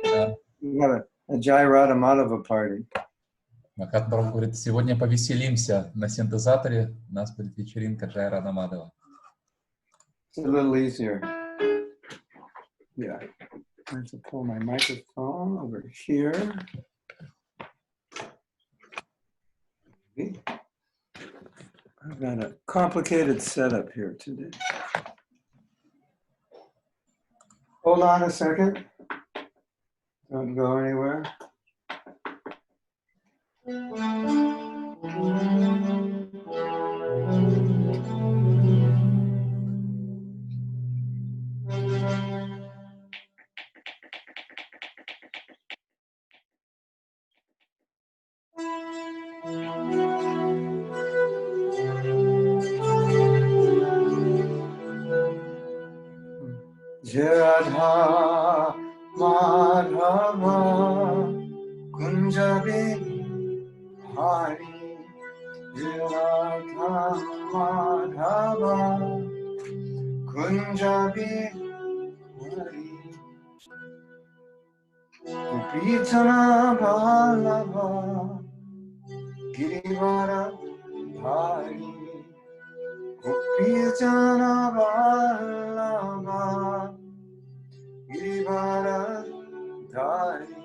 Да. We got a Jai Radha Madhava party. Махатма Прабху говорит, сегодня повеселимся на синтезаторе, у нас будет вечеринка Джай Рада Мадхава. It's a little easier. Yeah. I have to pull my microphone over here. I've got a complicated setup here today. Hold on a second. Don't go anywhere. Radha Madhava Kunjabi Hari Radha Madhava Kunjabi Hari Upitana Ballava Girivara Hari Upitana Ballava Girivara Hari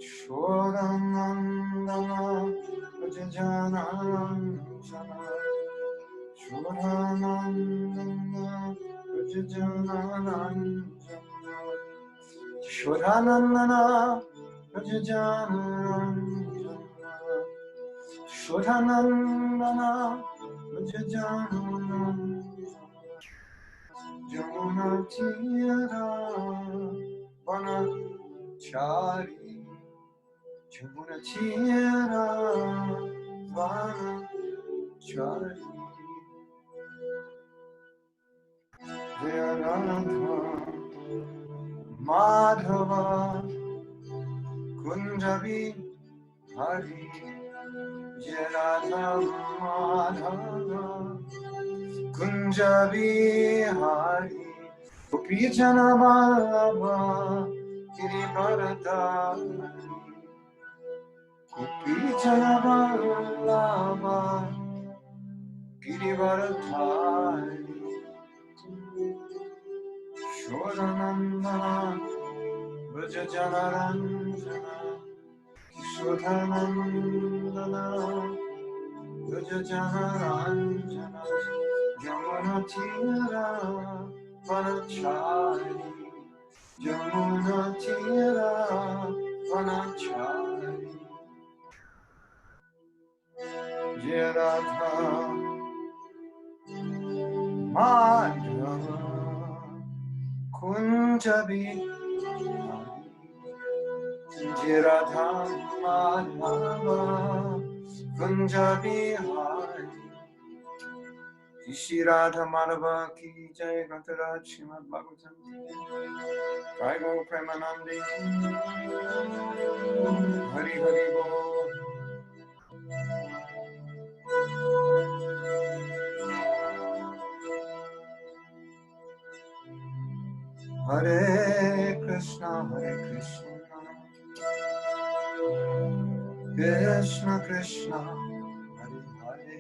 Shodanandana Vajajananjana Shodanandana Vajajananjana Shodanandana Vajajananjana Shodanandana Vajajananjana Jamuna Tira Vanachari Jamuna Tira Vanachari Radha Madhava Kunjabi Hari Radha Madhava Kunjabi Hari Gopijana Vallabha Girivardhari Gopijana Vallabha Girivardhari Shodanandana Vrajajanaranjana Shodanandana Vrajajanaranjana Yamuna Tira Vanachari Yamuna Tira Vanachari Radha Madhava Kunjabi Radha Madhava Kunjabi Hari Shri Radha Madhava Ki Jai Grantaraj Srimad Bhagavatam Jai Go Premanande Hari Hari Bol Hare Krishna Krishna Krishna Hare Hare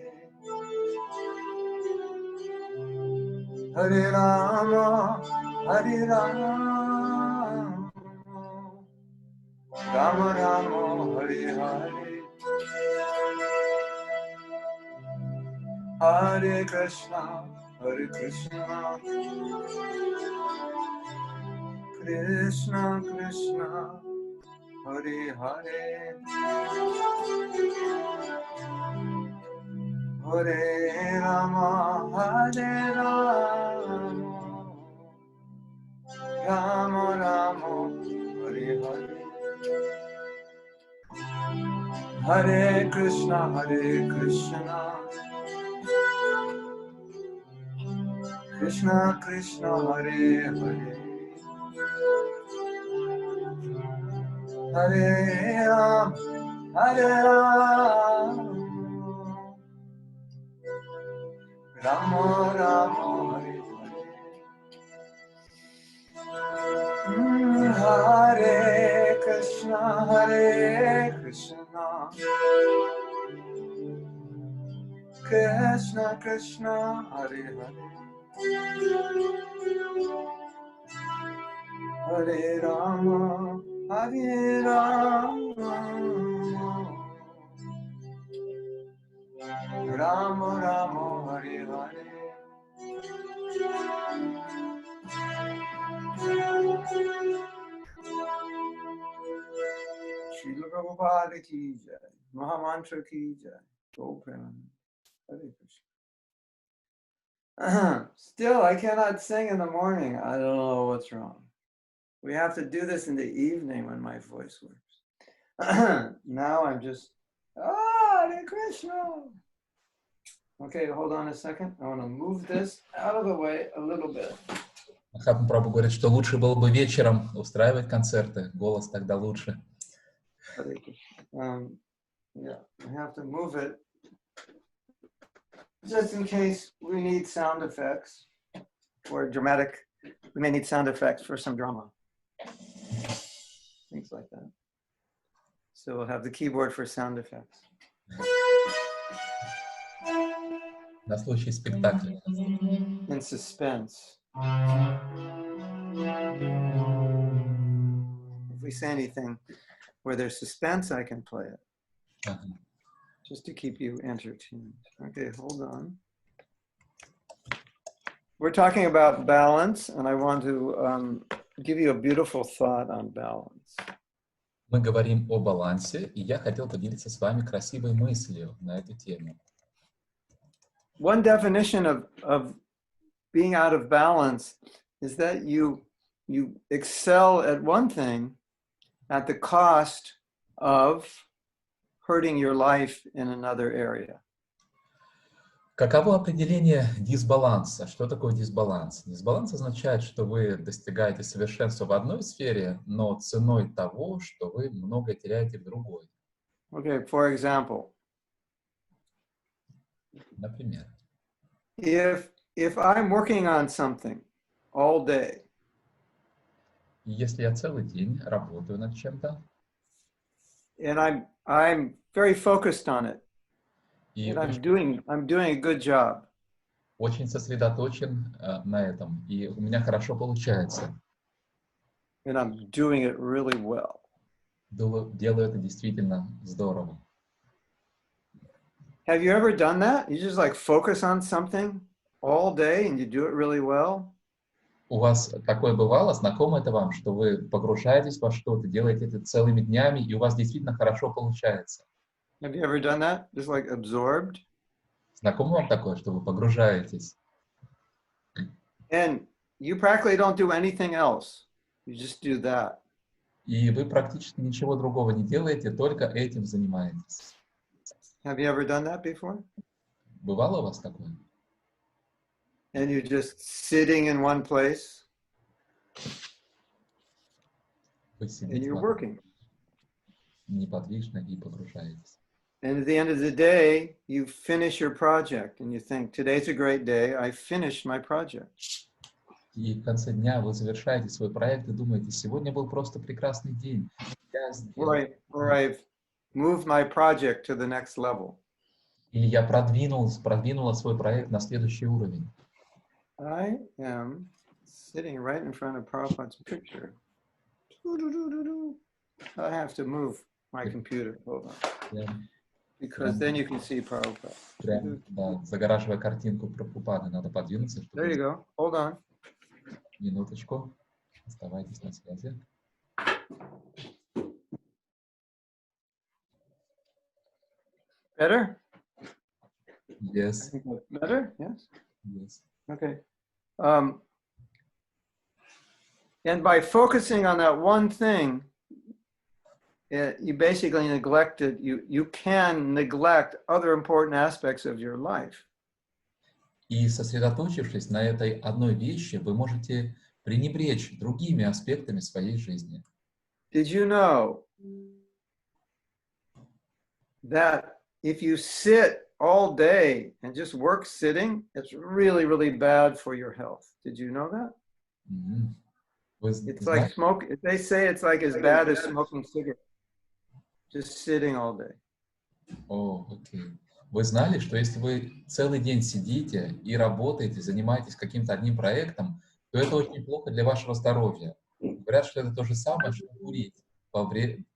Hare Rama Hare Rama Rama Rama Hare Hare Hare Krishna Krishna Krishna Hare Hare Hare Rama Hare Rama Rama Rama Hare Hare Hare Krishna Krishna Krishna Hare Hare Hare Rama Rama Rama Hare Hare Krishna, Hare Krishna, Krishna Krishna, Hare Hare, Hare Rama, Hare Rama, Rama Rama, Hare Hare. Srila Prabhupada ki jai, Mahamantra ki jai, Go Premanand, Hare Krishna. Still, I cannot sing in the morning. I don't know what's wrong. We have to do this in the evening when my voice works. Now I'm just, Hare Krishna. Okay, hold on a second. I want to move this out of the way a little bit. Махатма Прабху говорит, что лучше было бы вечером устраивать концерты, голос тогда лучше. Yeah, I have to move it just in case we need sound effects or dramatic. We may need sound effects for some drama, things like that. So we'll have the keyboard for sound effects. На случай спектакля. In suspense. If we say anything where there's suspense, I can play it. Ага. Just to keep you entertained. Okay, hold on. We're talking about balance, and I want to give you a beautiful thought on balance. Мы говорим о балансе, и я хотел поделиться с вами красивой мыслью на эту тему. One definition of being out of balance is that you excel at one thing at the cost of hurting your life in another area. Каково определение дисбаланса? Что такое дисбаланс? Дисбаланс означает, что вы достигаете совершенства в одной сфере, но ценой того, что вы много теряете в другой. Okay, for example, Например, if I'm working on something all day, если я целый день работаю над чем-то, and I'm very focused on it, и and I'm doing a good job, очень сосредоточен на этом, и у меня хорошо получается. and I'm doing it really well. Делаю это действительно здорово. Have you ever done that? You just like focus on something all day and you do it really well? У вас такое бывало? Знакомо это вам, что вы погружаетесь во что-то, делаете это целыми днями, и у вас действительно хорошо получается? Have you ever done that? Just like absorbed? Знакомо вам такое, что вы погружаетесь? And you practically don't do anything else. You just do that. И вы практически ничего другого не делаете, только этим занимаетесь. Have you ever done that before? Бывало у вас такое? And you're just sitting in one place Вы and сидите you're working. неподвижно и погружаетесь. And at the end of the day, you finish your project and you think, today's a great day. I finished my project. И в конце дня вы завершаете свой проект и думаете, сегодня был просто прекрасный день. Or I've moved my project to the next level. Или я продвинула свой проект на следующий уровень. I am sitting right in front of Prabhupada's picture. I have to move my computer. Hold on. Because then you can see Prabhupada. Прям, да, загораживая картинку Прабхупады, надо подвинуться. There you go. Hold on. Минуточку. Оставайтесь на связи. Better? Yes. Better? Yes? Yes. Okay. And by focusing on that one thing, you basically you can neglect other important aspects of your life. И сосредоточившись на этой одной вещи, вы можете пренебречь другими аспектами своей жизни. Did you know that if you sit all day and just work sitting, it's really, really bad for your health? Did you know that? Вы It's like знаете? smoke. They say it's like as bad as smoking cigarettes. Just sitting all day. О, окей. Вы знали, что если вы целый день сидите и работаете, занимаетесь каким-то одним проектом, то это очень плохо для вашего здоровья. Говорят, что это то же самое, что курить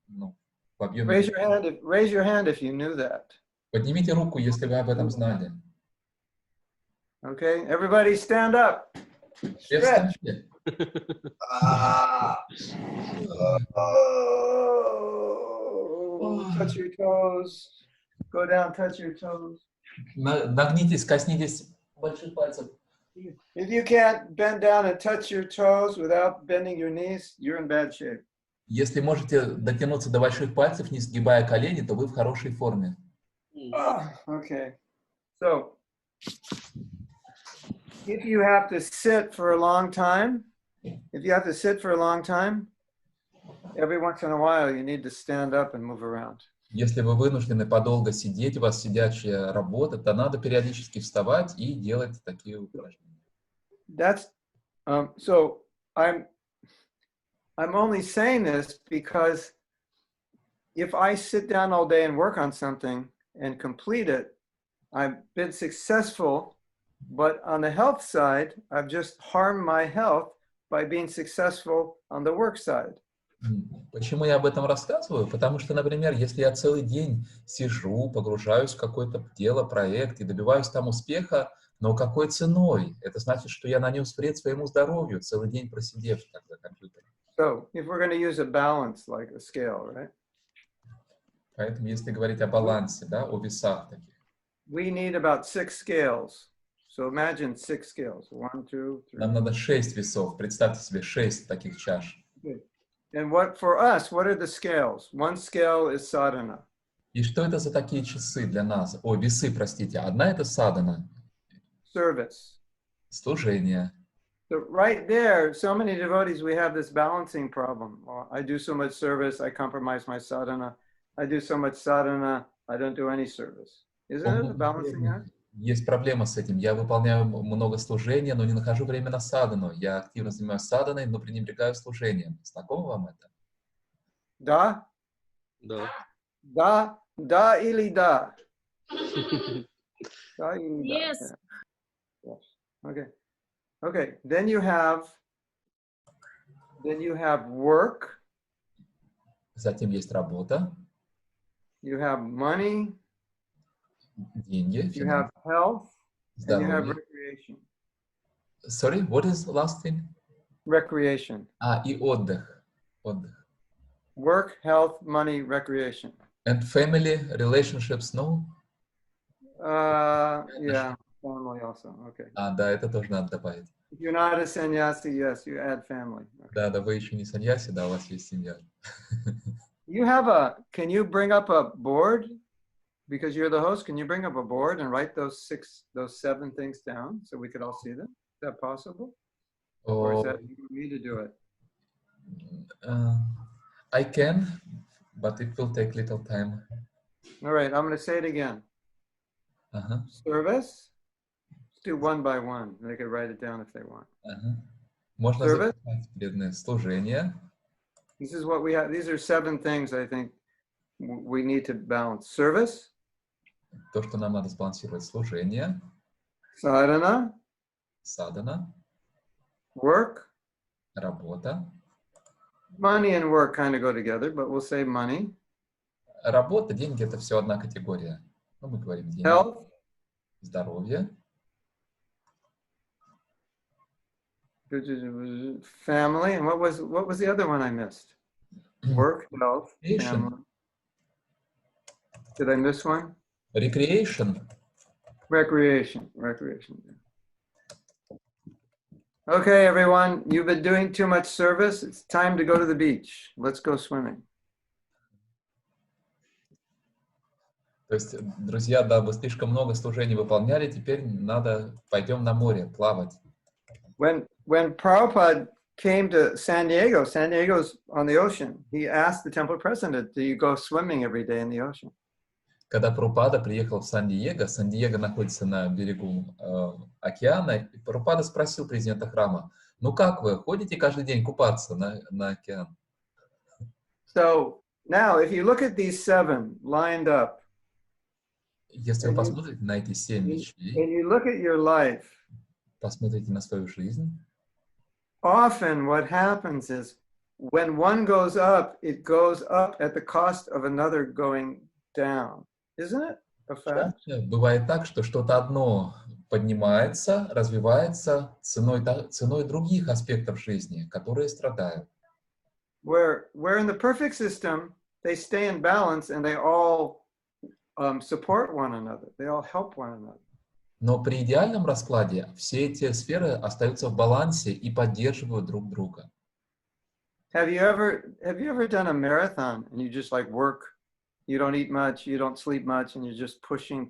ну, в объеме. Raise your hand if you knew that. Поднимите руку, если вы об этом знали. Okay, everybody stand up. Все Stretch. встаньте. Touch your toes. Go down, touch your toes. Нагнитесь, коснитесь больших пальцев. If you can't bend down and touch your toes without bending your knees, you're in bad shape. Если можете дотянуться до больших пальцев, не сгибая колени, то вы в хорошей форме. Okay. So, if you have to sit for a long time, every once in a while you need to stand up and move around. Если вы вынуждены подолго сидеть, у вас сидячая работа, то надо периодически вставать и делать такие упражнения. That's so I'm only saying this because if I sit down all day and work on something and complete it, I've been successful, but on the health side, I've just harmed my health by being successful on the work side. Почему я об этом рассказываю? Потому что, например, если я целый день сижу, погружаюсь в какое-то дело, проект и добиваюсь там успеха, но какой ценой? Это значит, что я нанес вред своему здоровью, целый день просидев так за компьютером. So, if we're going to use a balance like a scale, right? Поэтому, если говорить о балансе, да, о весах таких, We need about 6 scales. So imagine 6 scales. 1, 2, 3. нам надо 6 весов. Представьте себе 6 таких чаш. And what for us, what are the scales? One scale is sadhana. И что это за такие часы для нас? О, весы, простите. Одна это садхана, Service. служение. So right there, so many devotees, we have this balancing problem. Well, I do so much service, I compromise my sadhana. I do so much sadhana, I don't do any service. Isn't it a balancing act? Есть проблема с этим. Я выполняю много служения, но не нахожу время на садхану. Я активно занимаюсь садханой, но пренебрегаю служением. Знакомо вам это? Да? Да. Да? Да или да? Да или да? Yes. Yes. Okay. Okay. Then you have work. Затем есть работа, You have money. деньги, You have health. And you have здоровье. recreation. Sorry, what is the last thing? Recreation. И отдых. Отдых. Work, health, money, recreation. And family, relationships, no? Yeah, family also. Okay. Да, это тоже надо добавить. If you're not a sannyasi, yes, you add family. Okay. Да, вы еще не саньяси, да, у вас есть семья. Can you bring up a board? Because you're the host, can you bring up a board and write those 7 things down so we could all see them? Is that possible? Or is that you want me to do it? I can, but it will take little time. All right, I'm going to say it again. Service. Let's do one by one. They could write it down if they want. Можно Service. записать бедное служение. This is what we have. These are 7 things I think we need to balance. Service. То, что нам надо сбалансировать: служение, Sadhana. садхана, Work. работа. Money and work kind of go together, but we'll say money. Работа, деньги — это все одна категория. Ну, мы говорим деньги. Health. Здоровье. Family. And what was the other one I missed? Work, health, family. Did I miss one? Recreation. Recreation. Okay, everyone, you've been doing too much service. It's time to go to the beach. Let's go swimming. То есть, друзья, да, вы слишком много служений выполняли, теперь пойдем на море плавать. When Prabhupada came to San Diego's on the ocean, he asked the temple president, do you go swimming every day in the ocean? Когда Прабхупада приехал в Сан-Диего находится на берегу океана, и Прабхупада спросил президента храма: Ну как вы, ходите каждый день купаться на океан? So now, if you look at these 7 lined up, Если вы and you посмотрите на эти 7 and вещей, you look at your life, посмотрите на свою жизнь, often what happens is when one goes up, it goes up at the cost of another going down. Isn't it a fact? часто бывает так, что что-то одно поднимается, развивается ценой других аспектов жизни, которые страдают. Where in the perfect system, they stay in balance and they all support one another. They all help one another. Но при идеальном раскладе все эти сферы остаются в балансе и поддерживают друг друга. Have you ever done a marathon and you just like work, you don't eat much, you don't sleep much, and you're just pushing,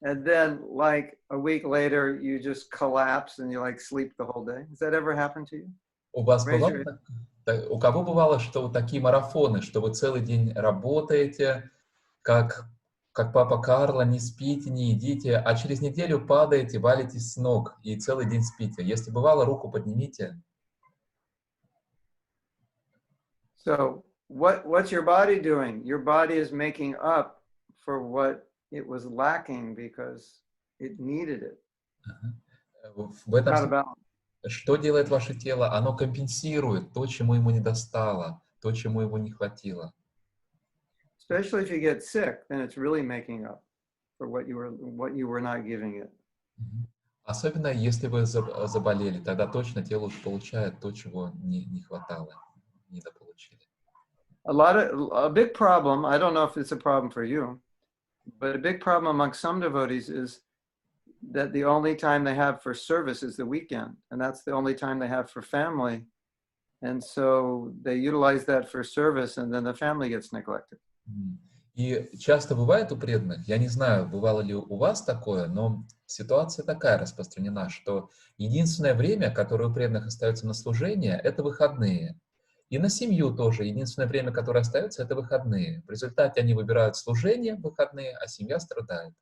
and then like a week later you just collapse and you like sleep the whole day? Has that ever happened to you? У вас Raise бывало, your hand. у кого бывало, что вот такие марафоны, что вы целый день работаете, как папа Карло, не спите, не едите, а через неделю падаете, валитесь с ног и целый день спите? Если бывало, руку поднимите. So what's your body doing? Your body is making up for what it was lacking because it needed it. В этом Out of balance. что делает ваше тело? Оно компенсирует то, чему ему не достало, то, чему ему не хватило. Especially if you get sick, then it's really making up for what you were not giving it. Особенно если вы заболели, тогда точно тело получает то, чего не хватало, недополучили. A big problem, I don't know if it's a problem for you, but a big problem among some devotees is that the only time they have for service is the weekend, and that's the only time they have for family. And so they utilize that for service, and then the family gets neglected. И часто бывает у преданных, я не знаю, бывало ли у вас такое, но ситуация такая распространена, что единственное время, которое у преданных остается на служение, это выходные. И на семью тоже единственное время, которое остается, это выходные. В результате они выбирают служение в выходные, а семья страдает.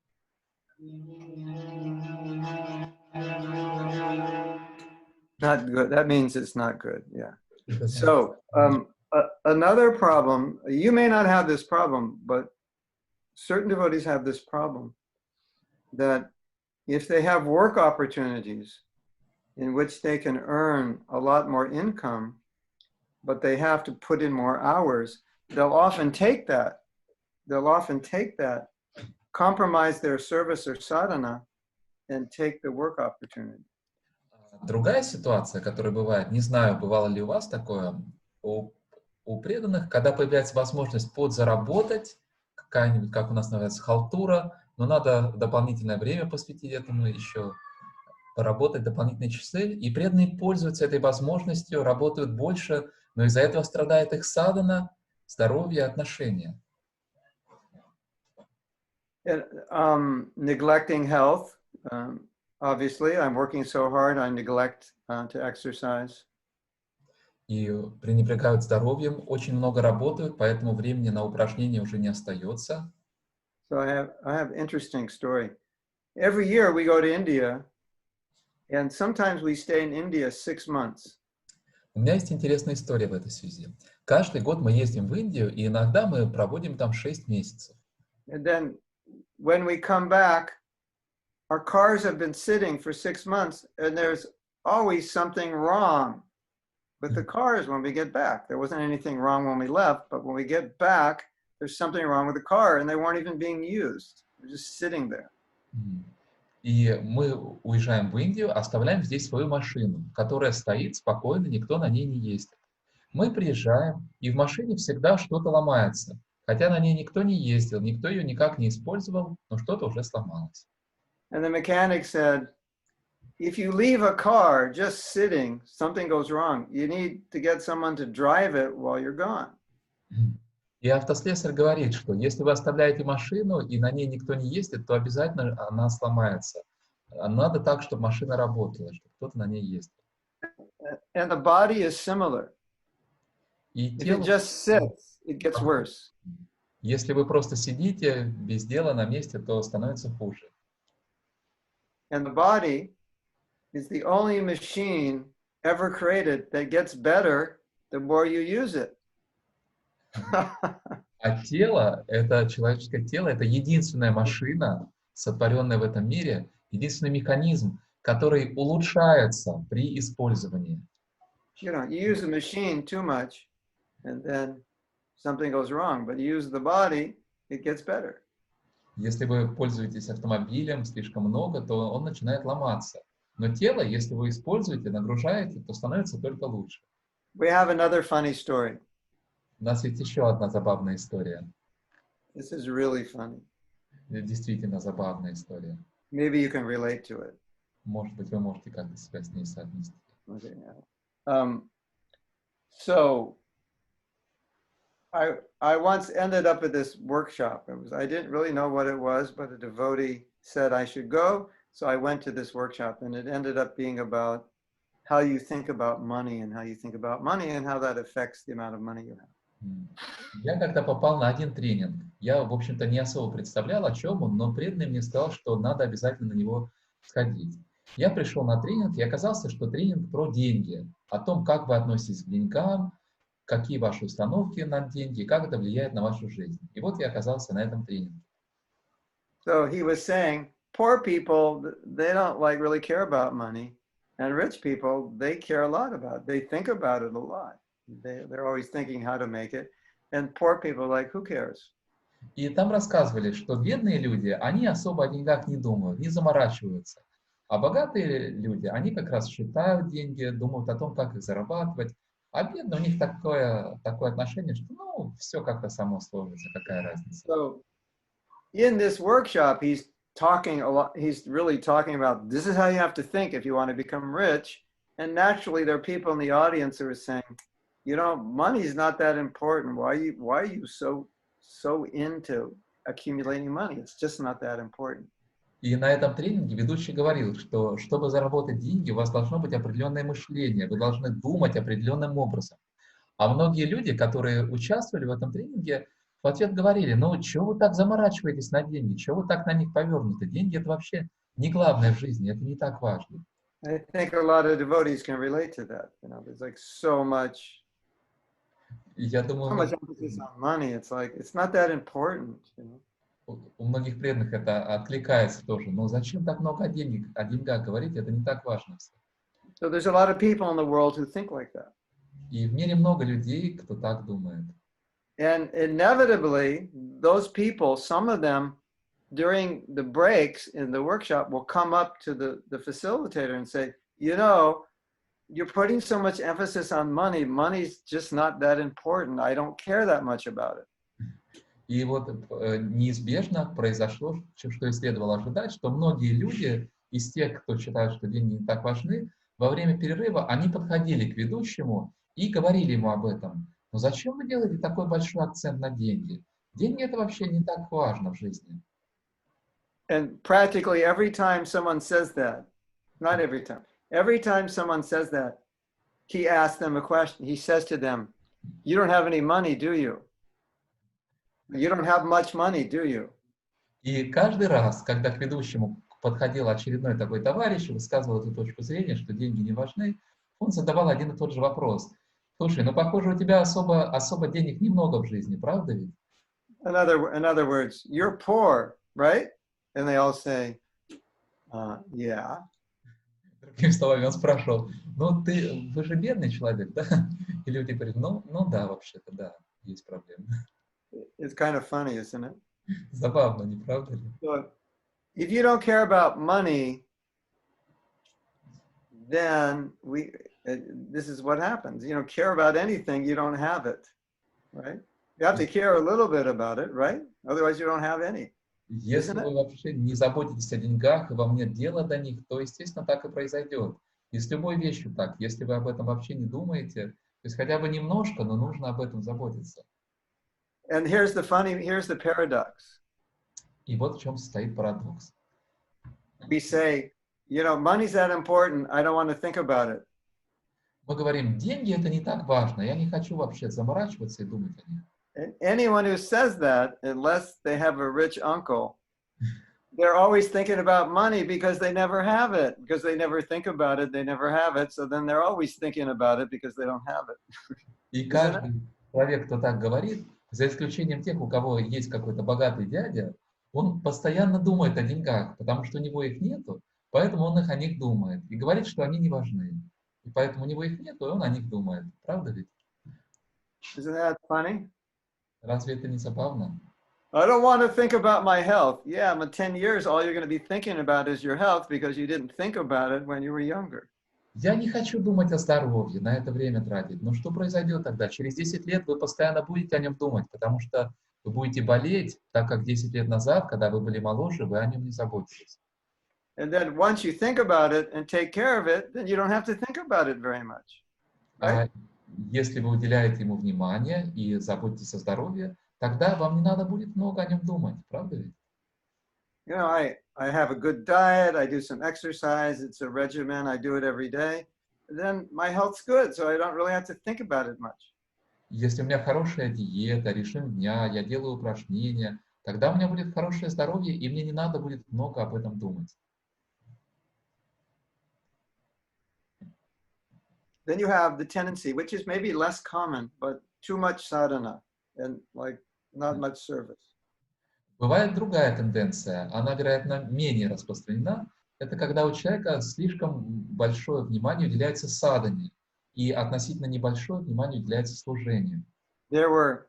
Not good. That means it's not good. Yeah. So another problem, you may not have this problem, but certain devotees have this problem, that if they have work opportunities in which they can earn a lot more income, but they have to put in more hours, they'll often take that, compromise their service or sadhana, and take the work opportunity. Другая ситуация, которая бывает, не знаю, бывало ли у вас такое, у преданных, когда появляется возможность подзаработать, какая-нибудь, как у нас называется, халтура, но надо дополнительное время посвятить этому, еще поработать дополнительные часы, и преданные пользуются этой возможностью, работают больше, но из-за этого страдает их садхана, здоровье, отношения. Neglecting health. Obviously, I'm working so hard, I neglect to exercise. И пренебрегают здоровьем, очень много работают, поэтому времени на упражнения уже не остается. So I have interesting story. Every year we go to India, and sometimes we stay in India 6 months. У меня есть интересная история в этой связи. Каждый год мы ездим в Индию, и иногда мы проводим там 6 месяцев. And then when we come back, our cars have been sitting for 6 months, and there's always something wrong with the cars when we get back. There wasn't anything wrong when we left, but when we get back, there's something wrong with the car, and they weren't even being used. They're just sitting there. И мы уезжаем в Индию, оставляем здесь свою машину, которая стоит спокойно, никто на ней не ездит. Мы приезжаем, и в машине всегда что-то ломается. Хотя на ней никто не ездил, никто ее никак не использовал, но что-то уже сломалось. And the mechanic said, if you leave a car just sitting, something goes wrong. You need to get someone to drive it while you're gone. И автослесарь говорит, что если вы оставляете машину, и на ней никто не ездит, то обязательно она сломается. Надо так, чтобы машина работала, чтобы кто-то на ней ездил. And the body is similar. И If тело, it just sits, it gets worse. если вы просто сидите без дела на месте, то становится хуже. And the body is the only machine ever created that gets better the more you use it. А тело, это человеческое тело, это единственная машина, сотворенная в этом мире, единственный механизм, который улучшается при использовании. You use the machine too much, and then something goes wrong. But you use the body, it gets better. Если вы пользуетесь автомобилем слишком много, то он начинает ломаться. Но тело, если вы используете, нагружаете, то становится только лучше. We have another funny story. У нас есть еще одна забавная история. This is really funny. Действительно забавная история. Maybe you can relate to it. Может быть, вы можете как-то себя с ней соотнести. Okay. So I once ended up at this workshop. I didn't really know what it was, but a devotee said I should go. So I went to this workshop, and it ended up being about how you think about money and how you think about money and how that affects the amount of money you have. Я когда попал на один тренинг, я, в общем-то, не особо представлял, о чем он, но преданный мне сказал, что надо обязательно на него сходить. Я пришел на тренинг, и оказалось, что тренинг про деньги, о том, как вы относитесь к деньгам, какие ваши установки на деньги, как это влияет на вашу жизнь. И вот я оказался на этом тренинге. So he was saying, poor people, they don't really care about money, and rich people, they care a lot about it. They think about it a lot. They're always thinking how to make it, and poor people who cares? И там рассказывали, что бедные люди, они особо о деньгах не думают, не заморачиваются. А богатые люди, они как раз считают деньги, думают о том, как их зарабатывать. А бедные, у них такое отношение, что, все как-то само сложится, какая разница. So, in this workshop, he's talking a lot. He's really talking about this is how you have to think if you want to become rich. And naturally, there are people in the audience who are saying, money is not that important. Why are you so into accumulating money? It's just not that important. И на этом тренинге ведущий говорил, что чтобы заработать деньги, у вас должно быть определенное мышление, вы должны думать определенным образом. А многие люди, которые участвовали в этом тренинге, в ответ говорили, чего вы так заморачиваетесь на деньги, чего вы так на них повернуты? Деньги — это вообще не главное в жизни, это не так важно. I think a lot of devotees can relate to that. There's so much emphasis on money. It's not that important. У многих преданных это откликается тоже. Но зачем так много о деньгах говорить? Это не так важно. So there's a lot of people in the world who think like that. И в мире много людей, кто так думает. And inevitably, those people, some of them, during the breaks in the workshop, will come up to the facilitator and say, you're putting so much emphasis on money. Money's just not that important. I don't care that much about it. И вот неизбежно произошло, что и следовало ожидать, что многие люди из тех, кто считают, что деньги не так важны, во время перерыва они подходили к ведущему и говорили ему об этом. Но зачем вы делаете такой большой акцент на деньги? Деньги — это вообще не так важно в жизни. And practically every time someone says that, not every time someone says that, he asks them a question. He says to them, you don't have any money, do you? You don't have much money, do you? И каждый раз, когда к ведущему подходил очередной такой товарищ и высказывал эту точку зрения, что деньги не важны, он задавал один и тот же вопрос. Слушай, похоже, у тебя особо денег немного в жизни, правда ведь? In other words, you're poor, right? And they all say, yeah. Другими словами, он спрашивал, вы же бедный человек, да? И люди говорят, да, вообще-то, да, есть проблемы. It's kind of funny, isn't it? Забавно, не правда ли? So, if you don't care about money, then this is what happens. You don't care about anything, you don't have it, right? You have to care a little bit about it, right? Otherwise, you don't have any. Если вы вообще не заботитесь о деньгах, и вам нет дела до них, то, естественно, так и произойдет. И с любой вещью так. Если вы об этом вообще не думаете, то есть хотя бы немножко, но нужно об этом заботиться. And here's the paradox. И вот в чем состоит парадокс. We say, money's that important, I don't want to think about it. Мы говорим, деньги — это не так важно, я не хочу вообще заморачиваться и думать о них. Anyone who says that, unless they have a rich uncle, they're always thinking about money because they never have it, because they never think about it, they never have it. So then they're always thinking about it because they don't have it. И Isn't it? каждый человек, кто так говорит, за исключением тех, у кого есть какой-то богатый дядя, он постоянно думает о деньгах, потому что у него их нету, поэтому он о них думает и говорит, что они не важны. И поэтому у него их нету, и он о них думает. Правда ведь? Isn't that funny? Разве это не забавно? I don't want to think about my health. Yeah, in 10 years, all you're going to be thinking about is your health because you didn't think about it when you were younger. Я не хочу думать о здоровье, на это время тратить. Но что произойдет тогда? Через 10 лет вы постоянно будете о нем думать, потому что вы будете болеть, так как 10 лет назад, когда вы были моложе, вы о нем не заботились. And then once you think about it and take care of it, then you don't have to think about it very much. Right? А если вы уделяете ему внимание и заботитесь о здоровье, тогда вам не надо будет много о нем думать, правда ведь? You know, I have a good diet, I do some exercise, it's a regimen, I do it every day. Then my health's good, so I don't really have to think about it much. Если у меня хорошая диета, режим дня, я делаю упражнения, тогда у меня будет хорошее здоровье, и мне не надо будет много об этом думать. Then you have the tendency, which is maybe less common, but too much sadhana and like not much service. Бывает другая тенденция, она, вероятно, менее распространена. Это когда у человека слишком большое внимание уделяется садхане, и относительно небольшое внимание уделяется служению. There were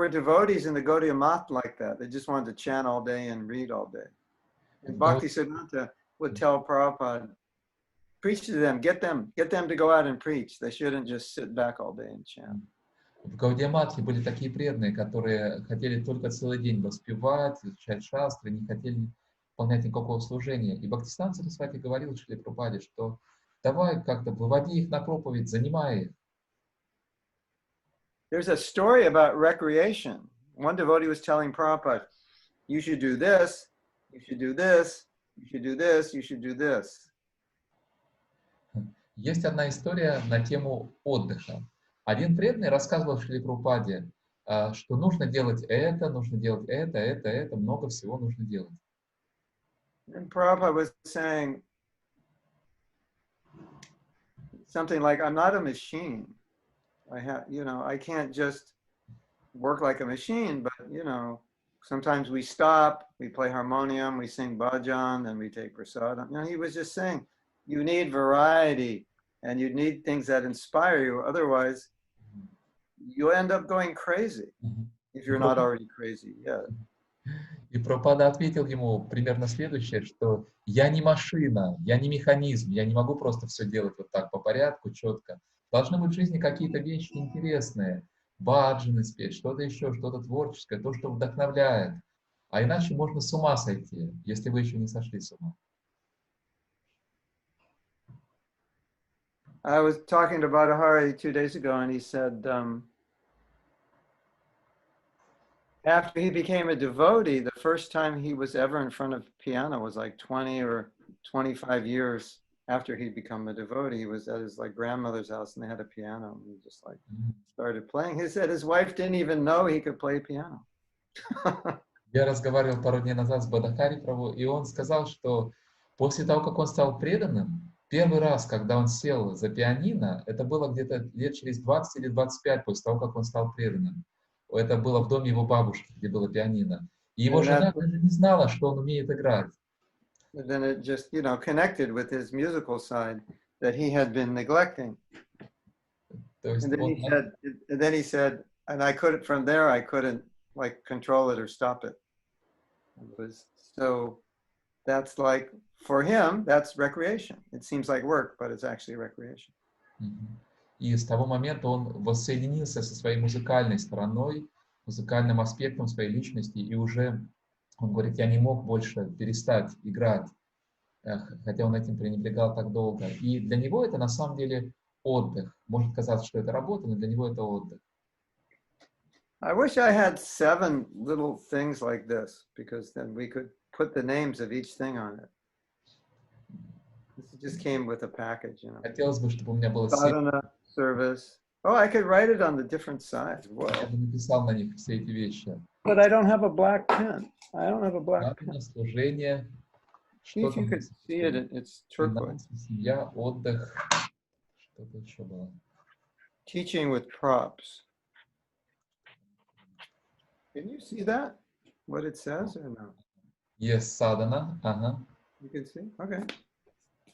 devotees in the Gaudiya Math like that. They just wanted to chant all day and read all day. And Bhaktisiddhanta would tell Prabhupada, preach to them, get them to go out and preach. They shouldn't just sit back all day and chant. В Гаудия-матхе были такие преданные, которые хотели только целый день воспевать, изучать шастры, не хотели выполнять никакого служения. И Бхактисиданта Сарасвати говорил Шриле Прабхупаде, что давай как-то выводи их на проповедь, занимай их. There's a story about recreation. One devotee was telling Prabhupada, you should do this, you should do this, you should do this, you should do this. Есть одна история на тему отдыха. Один преданный рассказывал Шриле Прабхупаде, что нужно делать это, много всего нужно делать. And Prabhupada was saying something like, I'm not a machine. I can't just work like a machine, but, sometimes we stop, we play harmonium, we sing bhajan, and we take prasadam. He was just saying, you need variety and you need things that inspire you. Otherwise, you'll end up going crazy if you're not already crazy yet. И Прабхупада ответил ему примерно следующее, что я не машина, я не механизм, я не могу просто все делать вот так по порядку, четко. Должны быть в жизни какие-то вещи интересные, баджаны спеть, что-то еще, что-то творческое, то, что вдохновляет. А иначе можно с ума сойти, если вы еще не сошли с ума. I was talking to Bhattahari 2 days ago, and he said, after he became a devotee, the first time he was ever in front of piano was like 20 or 25 years after he'd become a devotee. He was at his grandmother's house, and they had a piano, and he just started playing. He said his wife didn't even know he could play piano. Я разговаривал пару дней назад с Бадахари Прабху, и он сказал, что после того, как он стал преданным, первый раз, когда он сел за пианино, это было где-то лет через 20 или 25 после того, как он стал преданным. Это было в доме его бабушки, где было пианино. И его жена даже не знала, что он умеет играть. And then it just, connected with his musical side that he had been neglecting. And then he said, and from there I couldn't control it or stop it. So that's for him, that's recreation. It seems like work, but it's actually recreation. И с того момента он воссоединился со своей музыкальной стороной, музыкальным аспектом своей личности, и уже, он говорит, я не мог больше перестать играть, хотя он этим пренебрегал так долго. И для него это на самом деле отдых. Может казаться, что это работа, но для него это отдых. I wish I had 7 little things like this, because then we could put the names of each thing on it. This just came with a package, Хотелось бы, чтобы у меня было 7. Sadhana, service. Oh, I could write it on the different sides. Whoa. Я бы написал на них все эти вещи. But I don't have a black pen. I don't have a black pen. Садхана, служение, See что if you там? could see it. It's turquoise. Финансы, семья, отдых. Что-то еще было. Teaching with props. Can you see that? What it says or no? Yes, садхана. Ага. You can see? Okay.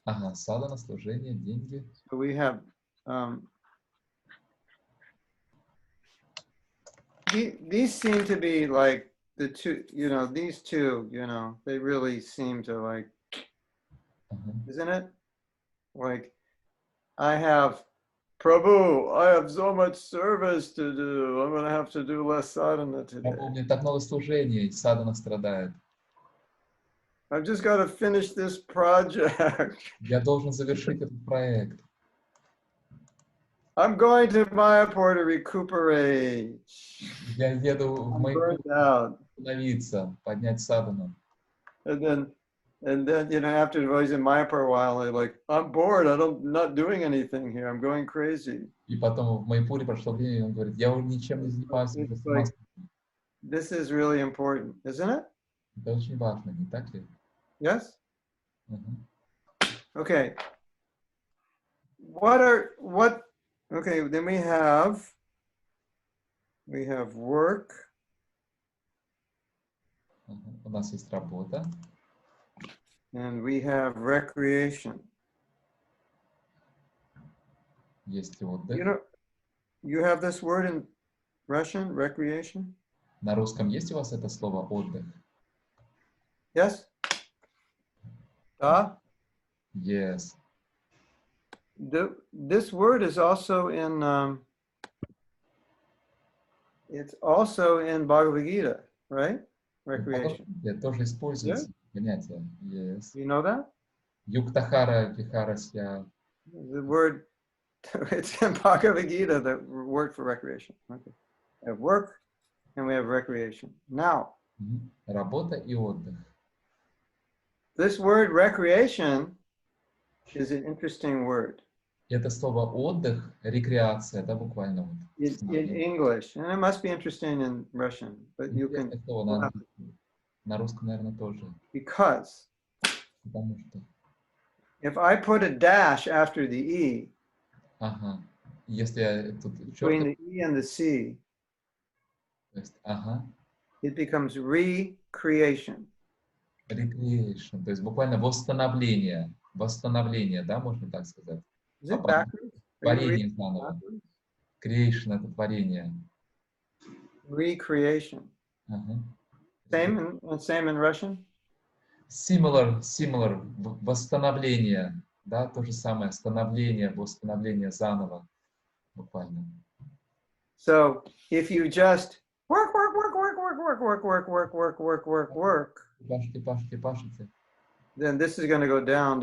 Ага, садхана, служение, деньги. So we have these seem to be like the two, these two, they really seem to like, isn't it? Like, I have, Prabhu, I have so much service to do. I'm going to have to do less sadhana today. Прабху, мне так много служений, садхана страдает. I've just got to finish this project. Я должен завершить этот проект. I'm going to Mayapur to recuperate. Я еду в I'm Майпур burned out. остановиться, поднять садхану. And then, after I was in Mayapur a while, they're like, I'm bored. Not doing anything here. I'm going crazy. И потом в Майпуре прошло время, и он говорит, я уже ничем не занимаюсь. уже с ума схожу». This is really important, isn't it? Это очень важно, не так ли? Yes? Мгм. Okay. Okay, then we have work. У нас есть работа. And we have recreation. Есть отдых. You have this word in Russian, recreation? На русском есть у вас это слово отдых? Yes? Yes. This word is also in, it's also in Bhagavad Gita, right? Recreation. Тоже используется понятие. Yes. You know that? Юктахара, вихарасья. The word, it's in Bhagavad Gita, the word for recreation. Okay. We have work and we have recreation. Now, Работа и отдых. this word recreation is an interesting word. Это слово отдых, рекреация, да, буквально вот. In English, and it must be interesting in Russian, but you can. На русском, наверное, тоже. Because Потому что. if I put a dash after the E, Ага. Если я тут between the E and the C, ага. it becomes recreation. Recreation, то есть буквально восстановление. Восстановление, да, можно так сказать. Is it backwards? Творение заново. Creation — это творение. Recreation. Same in Russian? Similar, восстановление, да, то же самое, становление, восстановление заново, буквально. So if you just work, Пашите. then this is going to go down.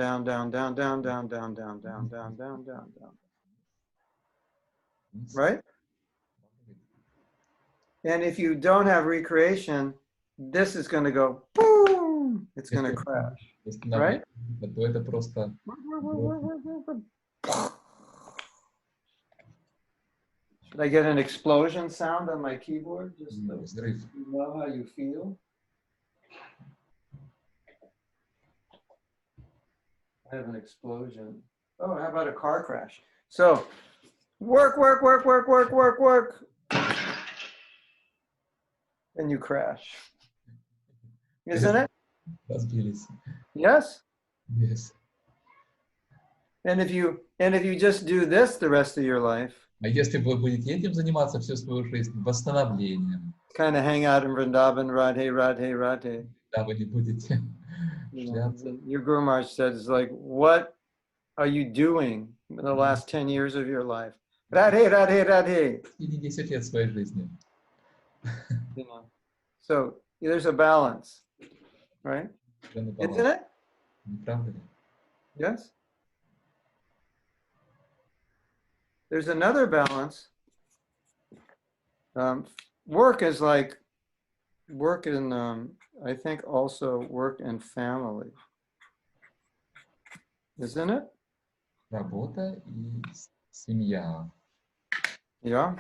Right? And if you don't have recreation, this is going to go boom. It's going to crash. Right? Это просто... Should I get an explosion sound on my keyboard? Just so Взрыв. you know how you feel. I have an explosion. Oh, how about a car crash? So, work. And you crash. Isn't it? Разбились. Yes? Yes. And if you just do this the rest of your life, А если вы будете этим заниматься всю свою жизнь, восстановлением, kind of hang out in Vrindavan, Radhe. да, вы не будете шляться. Your Guru Maharaj says, like, what are you doing in the last 10 years of your life? Radhe. И 10 лет своей жизни. So there's a balance, right? Isn't it? Не правда ли? Yes. There's another balance. Work is like work in, I think also work and family. Isn't it? Работа и семья. Yeah.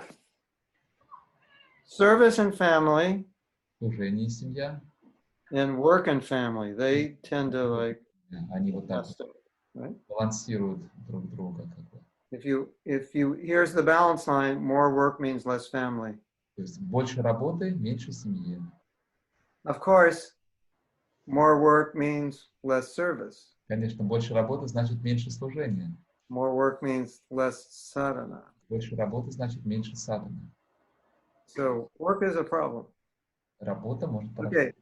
Service and family. Служение и семья. And work and family, they tend to like Они вот так mess up, right? балансируют друг друга. Как бы. Here's the balance line, more work means less family. То есть больше работы, меньше семьи. Of course, more work means less service. Конечно, больше работы значит меньше служения. More work means less sadhana. Больше работы значит меньше садханы. So work is a problem. Работа может Okay.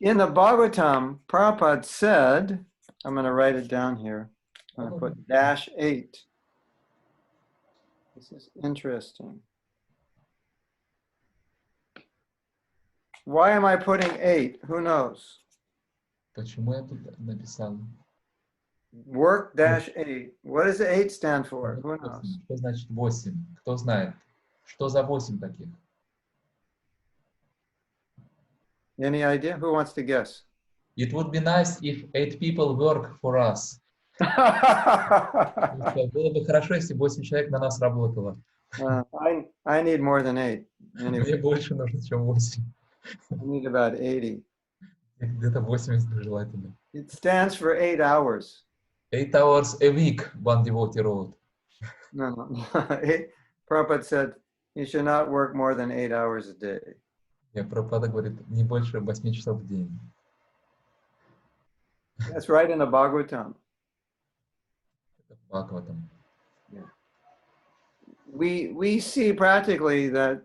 In the Bhagavatam, Prabhupada said, I'm going to write it down here. I'm going to put -8. This is interesting. Why am I putting 8? Who knows? Почему я тут написал? Work -8. What does 8 stand for? Who knows? Что значит 8? Кто знает? Что за 8 таких? Any idea? Who wants to guess? It would be nice if 8 people work for us. Было бы хорошо, если 8 человек на нас работало. I need more than 8. Anyway, Мне больше нужно, чем 8. I need about 80. Где-то 80 желательно. It stands for 8 hours. 8 hours a week, one devotee wrote. No. Prabhupada said you should not work more than 8 hours a day. Прабхупада говорит, не больше 8 часов в день. That's right in the Bhagavatam. Бхагаватам. Yeah. We see practically that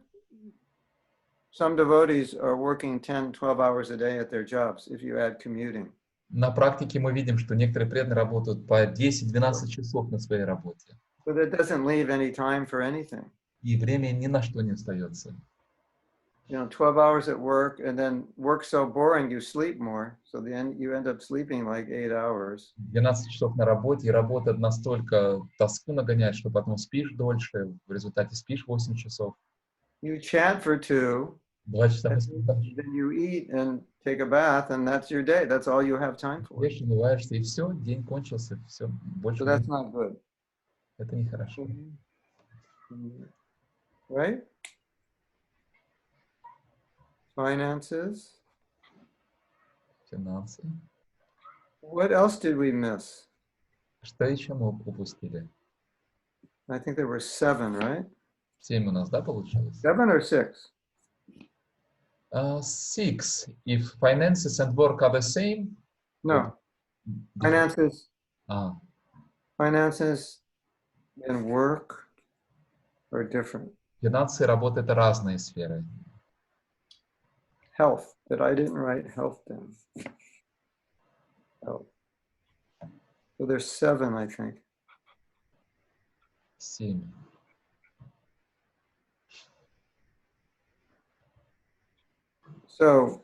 some devotees are working 10, 12 hours a day at their jobs if you add commuting. На практике мы видим, что некоторые преданные работают по 10-12 часов на своей работе. But it doesn't leave any time for anything. И времени ни на что не остается. 12 hours at work, and then work so boring you sleep more. So then you end up sleeping like 8 hours. 12 часов на работе, и работа настолько тоску нагоняет, что потом спишь дольше, в результате спишь 8 часов. You chant for 2, 2 часа then you eat and take a bath, and that's your day. That's all you have time for. Ешь, умываешься, и все, день кончился, все. Больше So that's not good. Это нехорошо. Right? Finances. Финансы. What else did we miss? Что еще мы упустили? I think there were 7, right? 7 у нас, да, получилось? 7 or 6? 6. If finances and work are the same. No. Finances. Finances and work are different. Финансы и работа — это разные сферы. Health, but I didn't write health down. Health. So there's 7, I think. 7. So,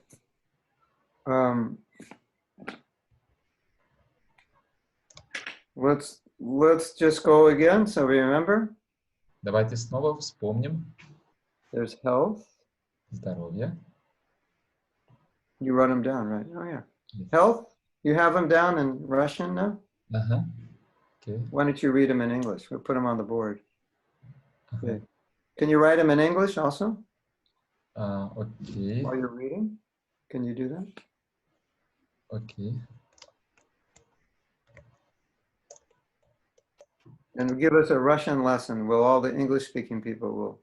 let's just go again so we remember. Давайте снова вспомним. There's health. Здоровье. You wrote them down, right? Oh, yeah. Health, you have them down in Russian now? Ага. Okay. Why don't you read them in English? We'll put them on the board. Okay. Can you write them in English also? Okay. While you're reading? Can you do that? Okay. And give us a Russian lesson. Will all the English-speaking people will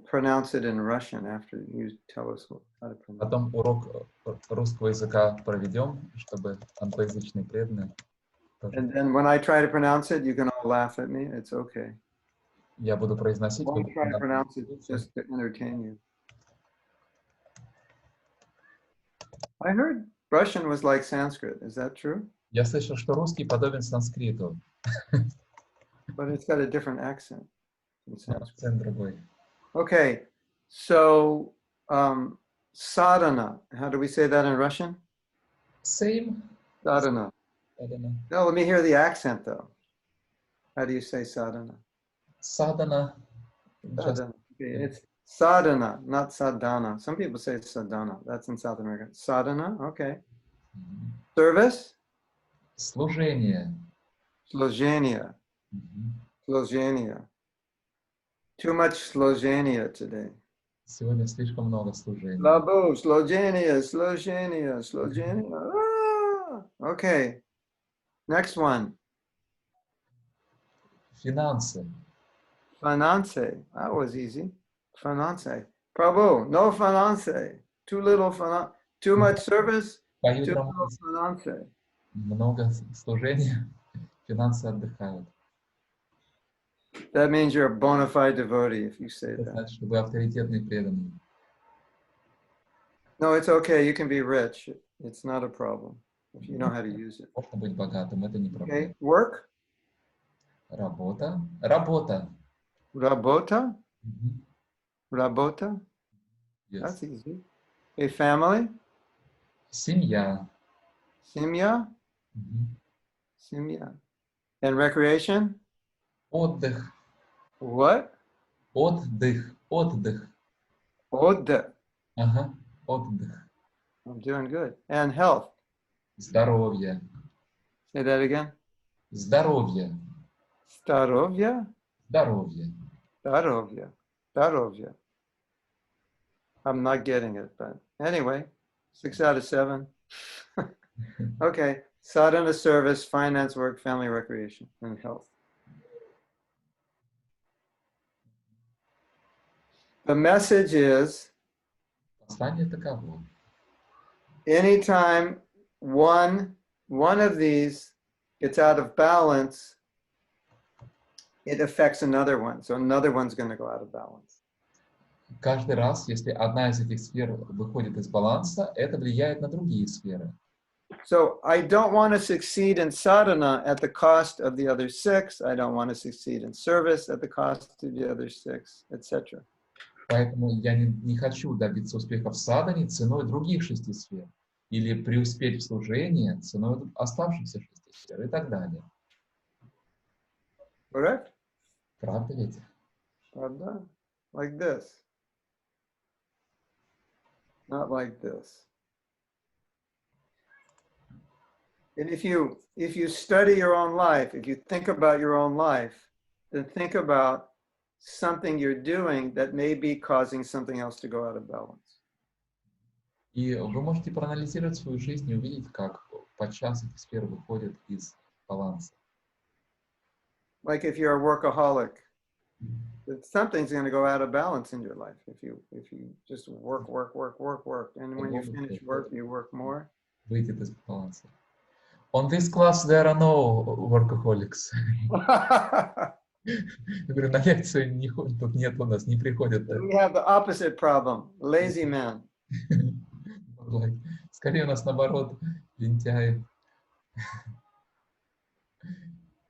pronounce it in Russian after you tell us how to pronounce it. Потом урок русского языка проведем, чтобы англоязычные преданные. And then when I try to pronounce it, you can all laugh at me. It's okay. Я буду произносить. I won't try to pronounce it just to entertain you. I heard Russian was like Sanskrit. Is that true? Я слышал, что русский подобен санскриту. But it's got a different accent. Акцент другой. Okay, so sadhana. How do we say that in Russian? Same. Sadhana. No, let me hear the accent though. How do you say sadhana? Sadhana. Sadhana. Okay, it's sadhana, not sadhana. Some people say it's sadhana. That's in South America. Sadhana, okay. Service? Служение. Slozhenia. Slozhenia. Too much slozhenia today. Сегодня слишком много служений. Slabo, slogenia, slogenia, slogenia. Ah! Okay. Next one. Финансы. Finance. That was easy. Finance. Prabhu, no finance. Too little finance. Too much service. Поют Too романы, little finance. много служений, финансы отдыхают. That means you're a bona fide devotee if you say Это that. значит, что вы авторитетный преданный. No, it's okay. You can be rich. It's not a problem if you know how to use it. Можно быть богатым, это не проблема. Okay. Work. Работа. Работа. Rabota. Мгм. Rabota. Yes. That's easy. A family. Семья. Simya. Мгм. Simya. And recreation. Отдых. What? Отдых. Отдых. Oda. Ага. Отдых. I'm doing good. And health. Здоровье. Say that again. Здоровье. Starovya. Здоровье. Starovya. Starovya. I'm not getting it, but anyway, 6 out of 7. Okay. Sadhana service, finance, work, family, recreation, and health. The message is Послание таково. anytime one of these gets out of balance, it affects another one. So another one's going to go out of balance. Каждый раз, если одна из этих сфер выходит из баланса, это влияет на другие сферы. So I don't want to succeed in sadhana at the cost of the other 6. I don't want to succeed in service at the cost of the other 6, etc. Поэтому я не хочу добиться успеха в садхане ценой других 6 сфер. Или преуспеть в служении ценой оставшихся 6 сфер и так далее. Correct? Правда ведь? Pravda. Like this. Not like this. And if you study your own life, if you think about your own life, then think about something you're doing that may be causing something else to go out of balance. И вы можете проанализировать свою жизнь и увидеть, как подчас эти сферы выходят из баланса. Like if you're a workaholic, something's going to go out of balance in your life if you just work, and when you finish work, you work more. Выйдет из баланса. On this class there are no workaholics. Я говорю, на лекцию тут нет у нас, не приходят. We have the opposite problem, lazy men. Скорее у нас наоборот, лентяи.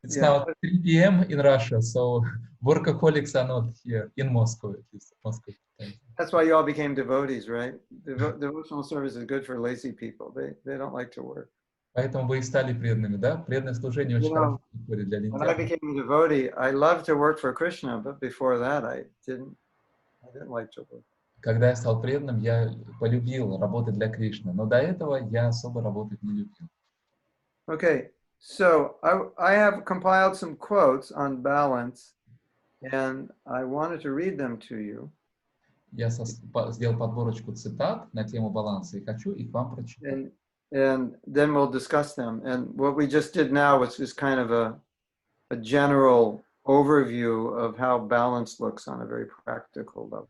It's now 3 p.m. in Russia, so workaholics are not here, in Moscow at least. Moscow. That's why you all became devotees, right? Devotional service is good for lazy people. They don't like to work. Поэтому вы и стали преданными, да? Преданное служение очень хорошо подходит для лентяев. When I became a devotee, I loved to work for Krishna, but before that, I didn't like to work. Когда я стал преданным, я полюбил работать для Кришны, но до этого я особо работать не любил. Okay, so I have compiled some quotes on balance, and I wanted to read them to you. Я сделал подборочку цитат на тему баланса и хочу их вам прочитать. And then we'll discuss them. And what we just did now was just kind of a general overview of how balance looks on a very practical level.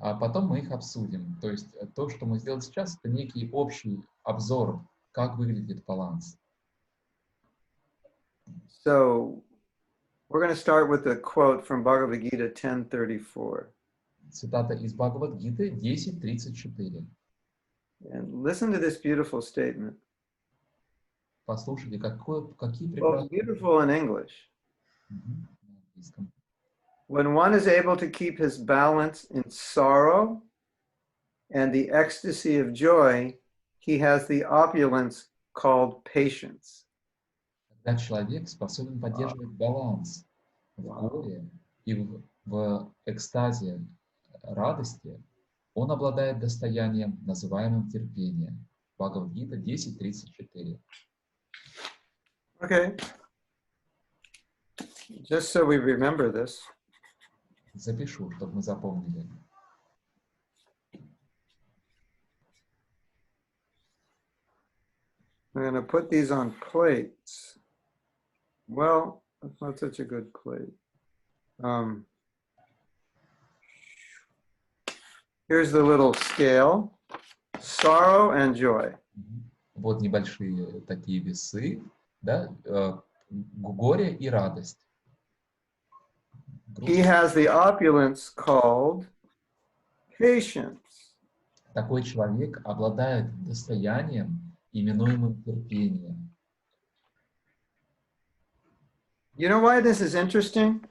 А потом мы их обсудим. То есть то, что мы сделали сейчас, это некий общий обзор, как выглядит баланс. So we're going to start with a quote from Bhagavad Gita 10:34. Цитата из Бхагавад-гиты 10:34. And listen to this beautiful statement. Послушайте, какие прекрасные... Well, it's beautiful in English. When one is able to keep his balance in sorrow and the ecstasy of joy, he has the opulence called patience. Когда человек способен поддерживать баланс в горе и в экстазе радости, он обладает достоянием, называемым терпением. Бхагавад-гита 10:34. Okay. Just so we remember this. Запишу, чтобы мы запомнили. I'm going to put these on plates. Well, that's not such a good plate. Here's the little scale. Sorrow and joy. Вот небольшие такие весы, да, горе и радость. He has the opulence called patience. Такой человек обладает достоянием, именуемым терпением. You know why this is interesting?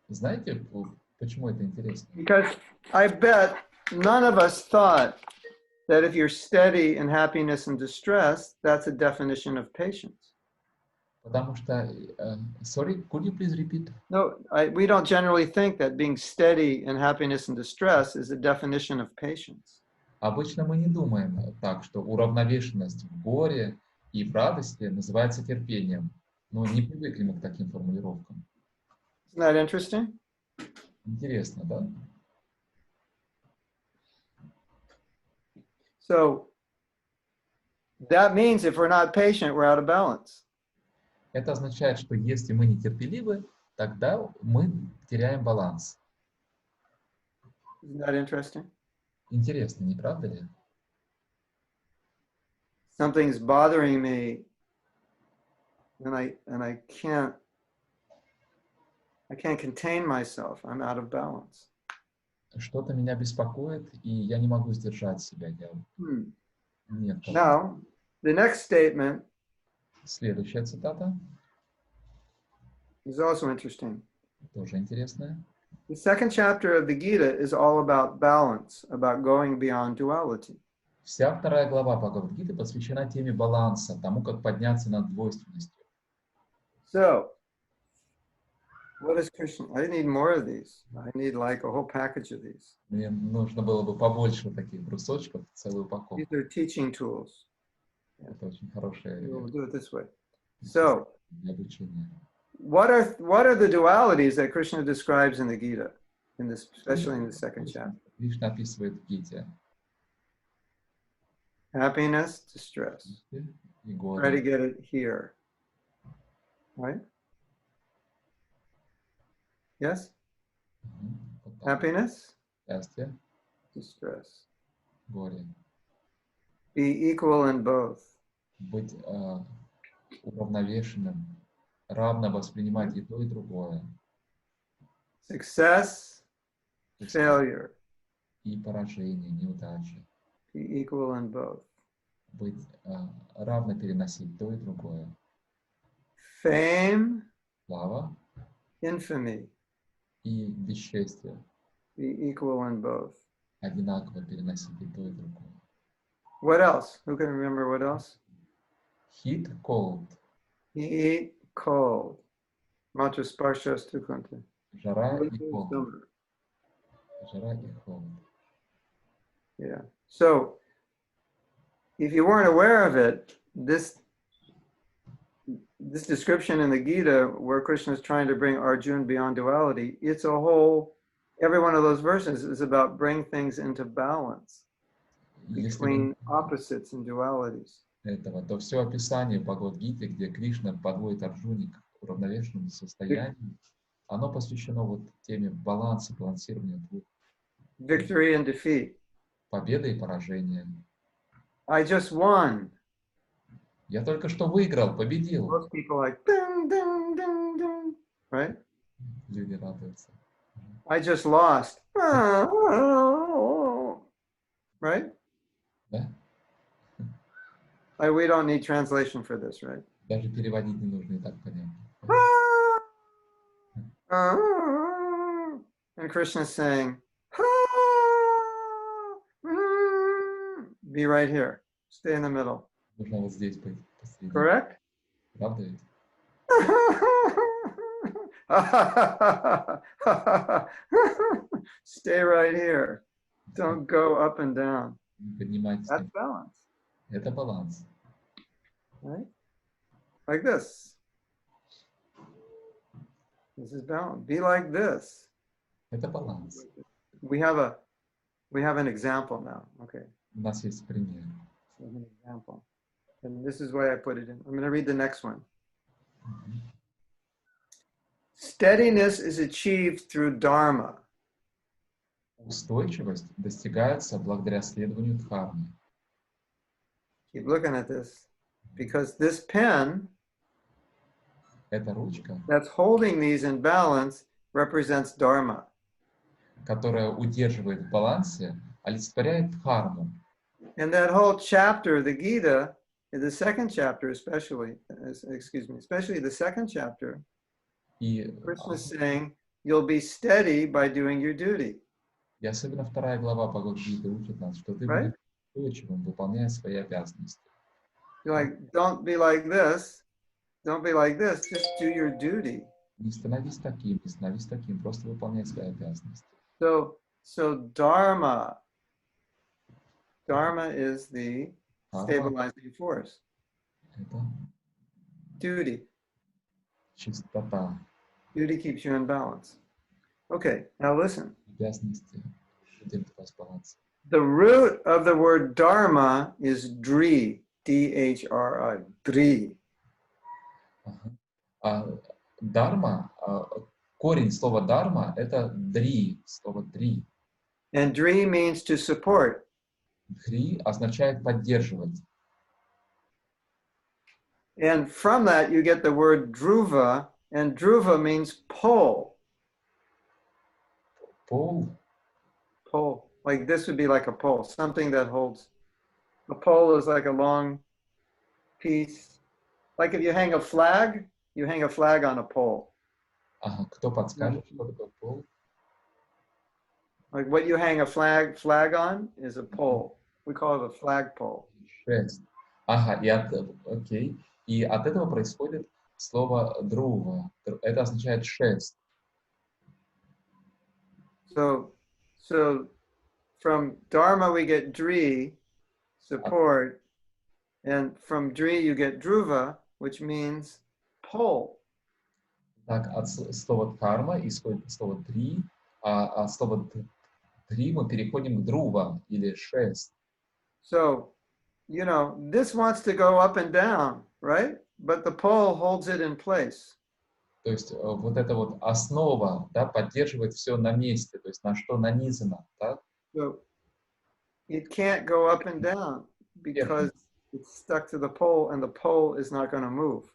Знаете, почему это интересно? Because I bet none of us thought that if you're steady in happiness and distress, that's a definition of patience. Потому что, sorry, could you please repeat? No, we don't generally think that being steady in happiness and distress is a definition of patience. Обычно мы не думаем так, что уравновешенность в горе и в радости называется терпением. Но не привыкли мы к таким формулировкам. Isn't that interesting? Интересно, да? So that means if we're not patient, we're out of balance. Это означает, что если мы нетерпеливы, тогда мы теряем баланс. Isn't that interesting? Интересно, не правда ли? Something's bothering me, and I can't contain myself. I'm out of balance. Что-то меня беспокоит, и я не могу сдержать себя. Нет. Now, the next statement Следующая цитата. is also interesting. Тоже интересная. The second chapter of the Gita is all about balance, about going beyond duality. Вся вторая глава Бхагавад-гиты посвящена теме баланса, тому, как подняться над двойственностью. So, what is Krishna? I need more of these. I need like a whole package of these. Мне нужно было бы побольше таких брусочков, целую упаковку. These are teaching tools. Это очень хорошее We'll do it this way. So, для обучения. what are the dualities that Krishna describes in the Gita, especially in the second chapter? Кришна описывает в Гите. Happiness, distress. И горе. Try to get it here. Right? Yes? Happiness, Счастье, distress. горе. Be equal in both. Быть уравновешенным, равно воспринимать и то, и другое. Success, failure. И поражение, неудачи. Be equal in both. Быть равно переносить то и другое. Fame, Слава infamy. и бесчестие. Be equal in both. Одинаково переносить и то, и другое. What else? Who can remember what else? Heat, cold. Heat, cold. Matra sparshas tukunta. Жара и холод. Жара и холод. Yeah. So, if you weren't aware of it, this description in the Gita, where Krishna is trying to bring Arjuna beyond duality, it's a whole. Every one of those verses is about bring things into balance between opposites and dualities. Этого, то все описание в Бхагавад-гите, где Кришна подводит Арджуне к уравновешенному состоянию, оно посвящено вот теме баланса, балансирования двух. Victory and defeat. Победа и поражение. I just won. Я только что выиграл, победил. Most people like ding, ding, ding, ding, right? Люди радуются. I just lost. Right? Да? We don't need translation for this, right? Даже переводить не нужно, и так понятно. And Krishna is saying, be right here. Stay in the middle. Нужно вот здесь быть посреди. Correct? Правда ведь? Stay right here. Don't go up and down. Поднимайтесь. That's balance. Это баланс. Right? Like this. This is balance. Be like this. Это баланс. We have an example now. Okay. У нас есть пример. So an example. And this is why I put it in. I'm going to read the next one. Steadiness is achieved through dharma. Устойчивость достигается благодаря следованию дхарме. Keep looking at this. Because this pen Эта ручка, that's holding these in balance represents dharma. которая удерживает в балансе, олицетворяет дхарму. And that whole chapter, the Gita, in the second chapter especially the second chapter, И, Krishna is saying, you'll be steady by doing your duty. и особенно вторая глава Бхагавад-гиты учит нас, что ты Right? будешь устойчивым, выполняя свои обязанности. You're like, don't be like this, just do your duty. Не становись таким, просто выполняй свои обязанности. So dharma is the stabilizing force. Это Duty. чистота, Duty keeps you in balance. Okay, now listen. обязанности держат вас в балансе. The root of the word dharma is dri, D-H-R-I, dri. Дарма, корень слова дарма — это дри, слово дри. And dri means to support. Дри означает поддерживать. And from that you get the word dhruva, and dhruva means pole. Пол. Pole. Like this would be like a pole, something that holds. A pole is like a long piece. Like if you hang a flag on a pole. Ага, кто подскажет, что такое пол? Like what you hang a flag on is a pole. We call it a flagpole. Шесть. Ага, окей. И от этого происходит слово друва. Это означает шесть. So from dharma we get dri, support, and from dri you get dhruva, which means pole. Так, от слова дхарма исходит слово дри, а от слова дри мы переходим к друва или шесть. So, this wants to go up and down, right? But the pole holds it in place. То есть вот эта вот основа, да, поддерживает все на месте, то есть на что нанизано, да? So it can't go up and down because it's stuck to the pole and the pole is not going to move.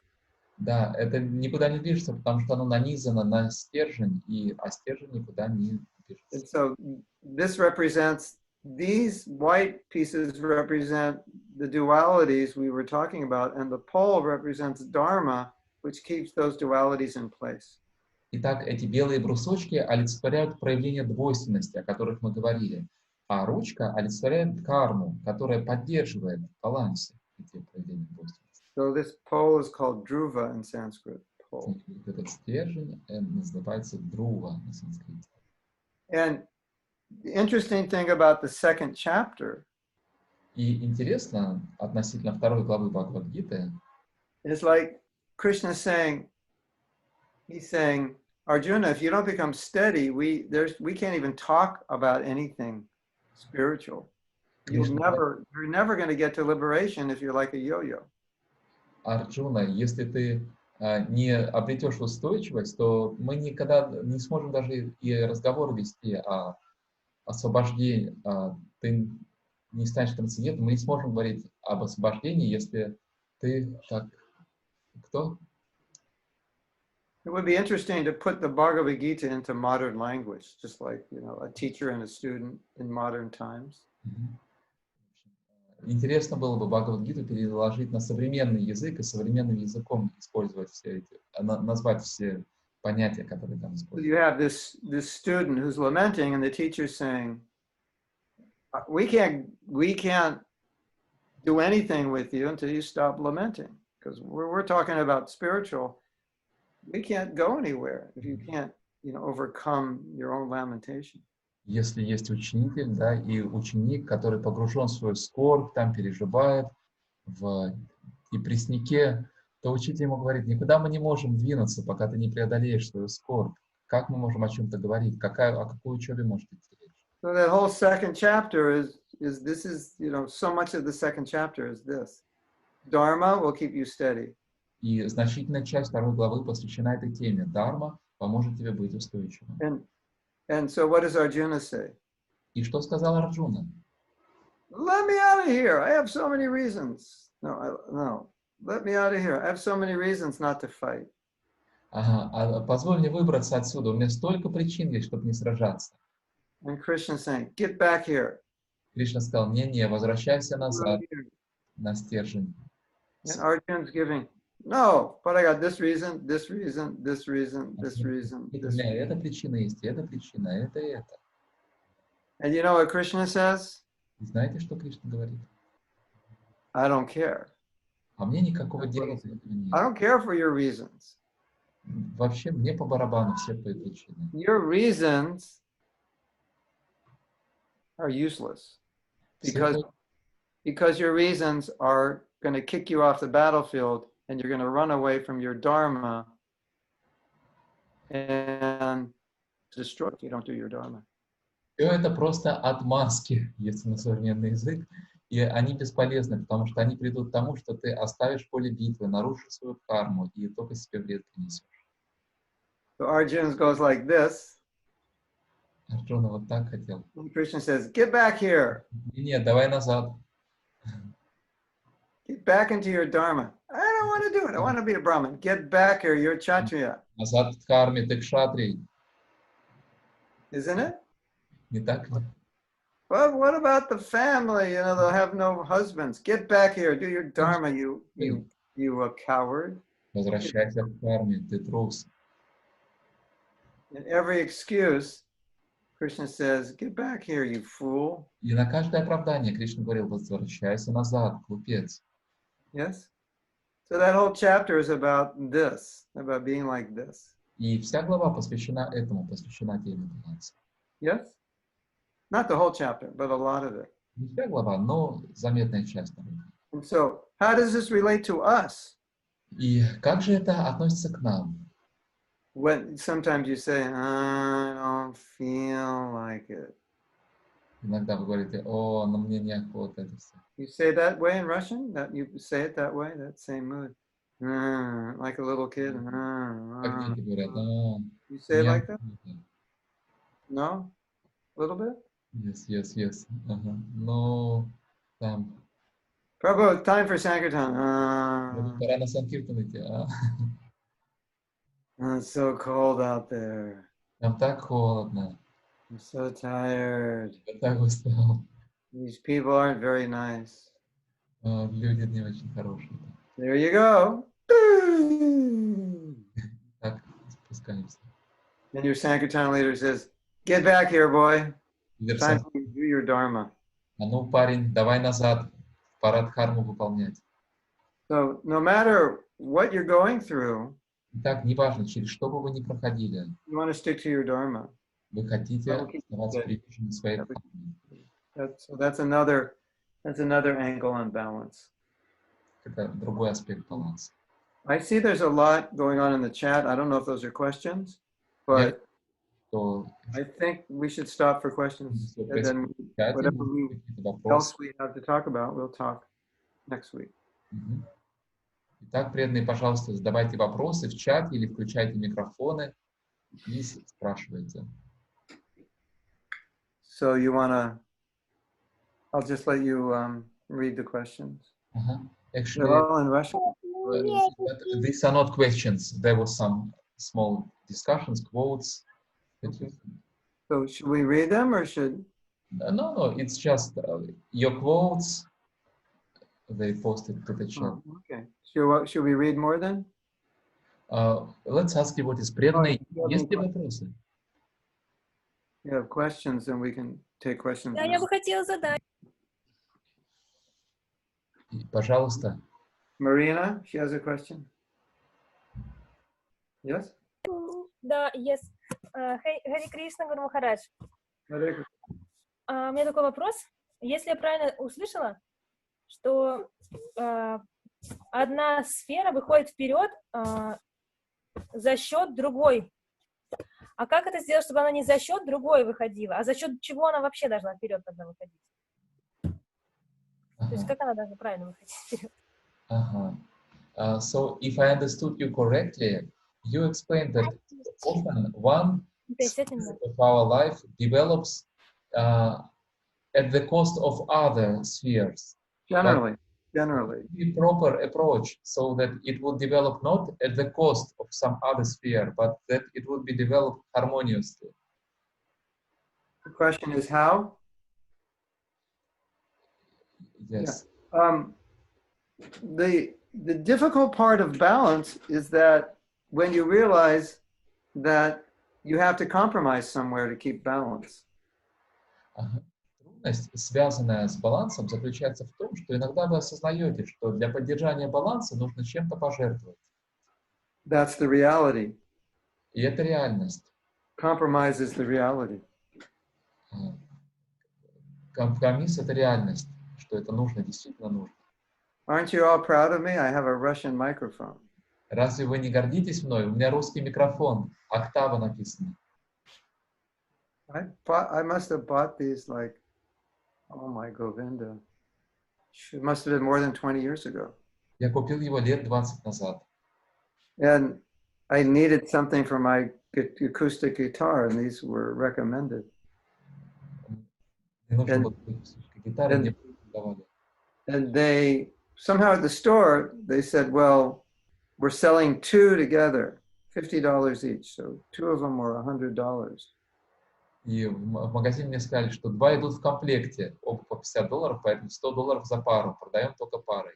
Да, это никуда не движется, потому что оно нанизано на стержень, а стержень никуда не движется. And so these white pieces represent the dualities we were talking about, and the pole represents dharma, which keeps those dualities in place. Итак, эти белые брусочки олицетворяют проявление двойственности, о которых мы говорили, а ручка олицетворяет дхарму, которая поддерживает в балансе эти проявления двойственности. So this pole is called dhruva in Sanskrit. Pole. Этот стержень называется друва на санскрите. And the interesting thing about the second chapter И интересно, относительно второй главы Бхагавад-гиты, is like Krishna he's saying, Arjuna, if you don't become steady, we can't even talk about anything spiritual. You're never going to get to liberation if you're like a yo-yo. Арджуна, если ты не обретешь устойчивость, то мы никогда не сможем даже и разговор вести о освобождении. Ты не станешь трансцендентом, мы не сможем говорить об освобождении, если ты как... Кто? It would be interesting to put the Bhagavad Gita into modern language, just like, a teacher and a student in modern times. Интересно было бы Бхагавад-гиту переложить на современный язык и современным языком использовать все эти, назвать все понятия, которые там используются. You have this student who's lamenting, and the teacher's saying, we can't do anything with you until you stop lamenting, because we're talking about spiritual. We can't go anywhere if you can't, overcome your own lamentation. Если есть учитель, да, и ученик, который погружен в свою скорбь, там переживает и пресняке, то учитель ему говорит: никуда мы не можем двинуться, пока ты не преодолеешь свою скорбь. Как мы можем о чем-то говорить? О какой учебе может идти речь? So that whole second chapter is so much of the second chapter is this. Dharma will keep you steady. И значительная часть второй главы посвящена этой теме. Дарма поможет тебе быть устойчивым. And so what does Arjuna say? И что сказал Арджуна? Let me out of here. I have so many reasons. No. Let me out of here. I have so many reasons not to fight. Ага, позволь мне выбраться отсюда. У меня столько причин есть, чтобы не сражаться. And Krishna saying, get back here. Кришна сказал, не, возвращайся назад на стержень. And Arjuna's giving, no, but I got this reason, this reason, this reason, this reason, У this меня reason. эта причина есть, эта причина, это и это. And you know what Krishna says? И знаете, что Кришна говорит? I don't care. А мне никакого дела до этого I нет. don't care for your reasons. Вообще, мне по барабану все твои причины. Your reasons are useless because your reasons are going to kick you off the battlefield and you're going to run away from your dharma and destroy if you don't do your dharma. Все это просто отмазки, если на современный язык, и они бесполезны, потому что они придут к тому, что ты оставишь поле битвы, нарушишь свою карму и только себе вред принесешь. So Arjuna goes like this. Арджуна вот так хотел. And Krishna says, get back here. Нет, давай назад. Get back into your dharma. I don't want to do it. I want to be a Brahmin. Get back here. You're a Kshatriya. Назад к карме, ты кшатрий. Isn't it? Не так ли? Well, what about the family? You know, they'll have no husbands. Get back here. Do your dharma, you a coward. Возвращайся к карме, ты трус. In every excuse, Krishna says, get back here, you fool. И на каждое оправдание Кришна говорил, возвращайся назад, глупец. Yes? So that whole chapter is about this, about being like this. И вся глава посвящена этому, посвящена теме баланса. Yes? Not the whole chapter, but a lot of it. Не вся глава, но заметная часть. And so, how does this relate to us? И как же это относится к нам? When sometimes you say, I don't feel like it. Иногда вы говорите, о, но мне неохота это все. You say that way in Russian? That you say it that way, that same mood. Like a little kid. Как дети говорят, You say it like that? неохота. No? A little bit? Yes. Ага. Но там... Prabhu, time for Sankirtan. Пора на Санкиртан идти. It's so cold out there. Там так холодно. I'm so tired. Я так устал. These people aren't very nice. Люди не очень хорошие. There you go. Так, спускаемся. And your Sankirtan leader says, get back here, boy. Time to do your dharma. А ну, парень, давай назад. Пора дхарму выполнять. So no matter what you're going through, Итак, неважно, через что бы вы ни проходили, you want to stick to your dharma. вы хотите оставаться приверженными своей дхарме. So that's another angle on balance. Это другой аспект баланса. I see there's a lot going on in the chat. I don't know if those are questions, but I think we should stop for questions. And then whatever else we have to talk about, we'll talk next week. Итак, преданные, пожалуйста, задавайте вопросы в чате или включайте микрофоны и спрашивайте. So you wanna? I'll just let you read the questions. Actually, They're all in Russian. These are not questions. There was some small discussions, quotes. Okay. So should we read them or should? No, it's just your quotes. They posted to the chat. Oh, okay. Should we read more then? Let's ask you what is преданный. Есть ли вопросы? You have questions, and we can take questions. Да, я бы хотела задать. Пожалуйста. Marina, she has a question. Yes? Да, yes. Хари Кришна, Гуру Махарадж. У меня такой вопрос. Если я правильно услышала, что одна сфера выходит вперед за счет другой. А как это сделать, чтобы она не за счет другой выходила, а за счет чего она вообще должна вперед тогда выходить? То есть как она должна правильно выходить вперед? Uh-huh. So if I understood you correctly, you explained that often one sphere of our life develops at the cost of other spheres. But Generally. the proper approach so that it would develop not at the cost of some other sphere, but that it would be developed harmoniously. The question is how? Yes. Yeah. The difficult part of balance is that when you realize that you have to compromise somewhere to keep balance. Трудность, связанная с балансом, заключается в том, что иногда вы осознаете, что для поддержания баланса нужно чем-то пожертвовать. That's the reality. И это реальность. Compromise is the reality. Компромисс — это реальность, что это нужно, действительно нужно. Aren't you all proud of me? I have a Russian microphone. Разве вы не гордитесь мной? У меня русский микрофон, октава написано. I must have bought these like, oh my Govinda. It must have been more than 20 years ago. Я купил его лет 20 назад. And I needed something for my acoustic guitar, and these were recommended. And they, somehow at the store, they said, well, we're selling two together, $50 each. So two of them were $100. И в магазине мне сказали, что два идут в комплекте, оба по $50, поэтому $100 за пару, продаем только парой.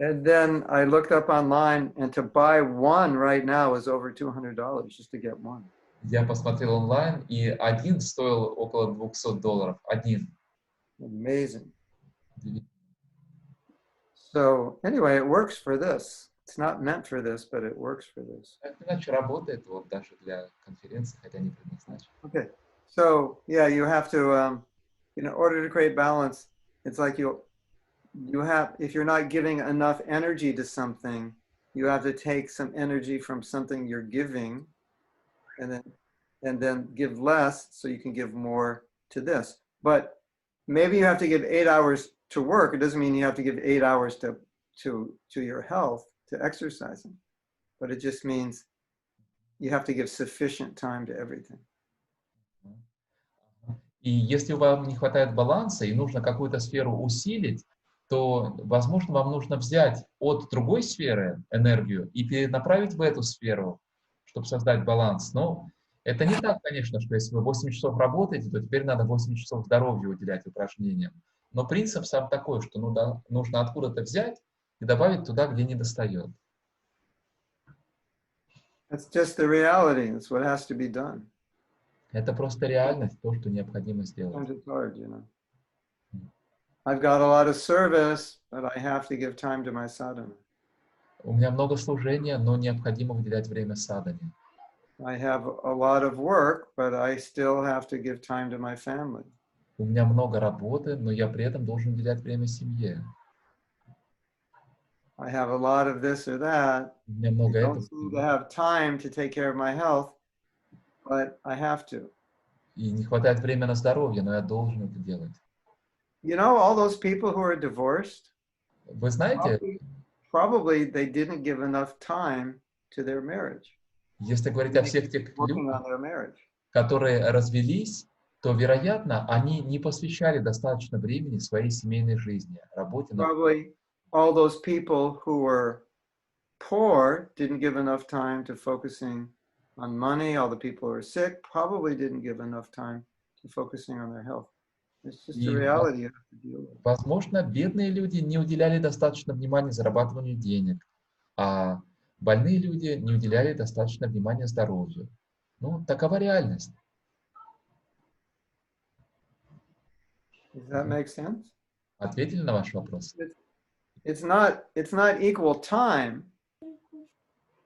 And then I looked up online, and to buy one right now is over $200 just to get one. Я посмотрел онлайн, и один стоил около $200. Один. Amazing. So anyway, it works for this. It's not meant for this, but it works for this. Иначе работает вот даже для конференции, хотя не предназначен. Okay. So yeah, you have to, in order to create balance, it's like you have, if you're not giving enough energy to something, you have to take some energy from something you're giving, and then give less so you can give more to this. But maybe you have to give 8 hours to work. It doesn't mean you have to give 8 hours to your health, to exercising, but it just means you have to give sufficient time to everything. И если вам не хватает баланса и нужно какую-то сферу усилить, то, возможно, вам нужно взять от другой сферы энергию и перенаправить в эту сферу, чтобы создать баланс. Но это не так, конечно, что если вы 8 часов работаете, то теперь надо 8 часов здоровью уделять упражнениям. Но принцип сам такой, что нужно откуда-то взять и добавить туда, где не достает. That's just the reality. That's what has to be done. Это просто реальность, то, что необходимо сделать. Sometimes it's hard, you know. I've got a lot of service, but I have to give time to my sadhana. У меня много служения, но необходимо выделять время садхане. I have a lot of work, but I still have to give time to my family. У меня много работы, но я при этом должен уделять время семье. I have a lot of this or that. У меня много I этого. don't seem to have time to take care of my health, but I have to. И не хватает времени на здоровье, но я должен это делать. You know, all those people who are divorced, Вы знаете, probably they didn't give enough time to their marriage. если говорить о всех тех Working людях, on their marriage. которые развелись, то, вероятно, они не посвящали достаточно времени своей семейной жизни, работе. Probably all those people who were poor didn't give enough time to focusing on money. All the people who are sick probably didn't give enough time to focusing on their health. It's just a reality you have to deal with. Возможно, бедные люди не уделяли достаточно внимания зарабатыванию денег, а больные люди не уделяли достаточно внимания здоровью. Ну, такова реальность. Does that make sense? Ответили на ваш вопрос? It's not equal time.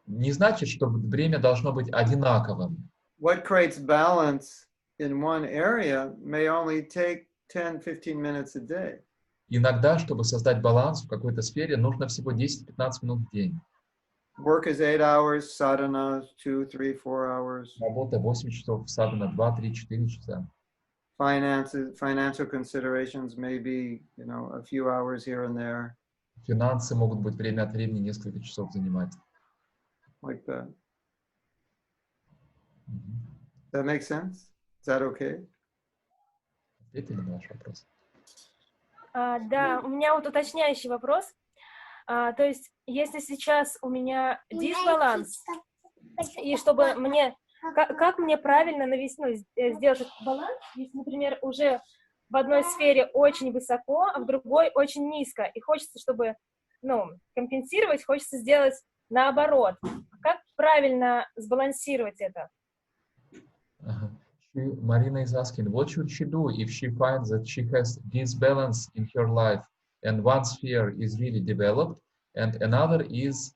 Не значит, что время должно быть одинаковым. What creates balance in one area may only take 10-15 minutes a day. Иногда, чтобы создать баланс в какой-то сфере, нужно всего 10-15 минут в день. Work is 8 hours, sadhana 2, 3, 4 hours. Работа 8 часов, садхана 2, 3, 4 часа. Financial considerations may be, you know, a few hours here and there. Финансы могут быть время от времени несколько часов занимать. like that. Мгм. Does that make sense? Is that okay? Ответили на ваш вопрос? Да, у меня вот уточняющий вопрос. То есть, если сейчас у меня дисбаланс, и чтобы мне, как мне правильно навести, сделать этот баланс, если, например, уже в одной сфере очень высоко, а в другой очень низко, и хочется, чтобы, компенсировать, хочется сделать наоборот. Как правильно сбалансировать это? Marina is asking, what should she do if she finds that she has disbalance in her life and one sphere is really developed and another is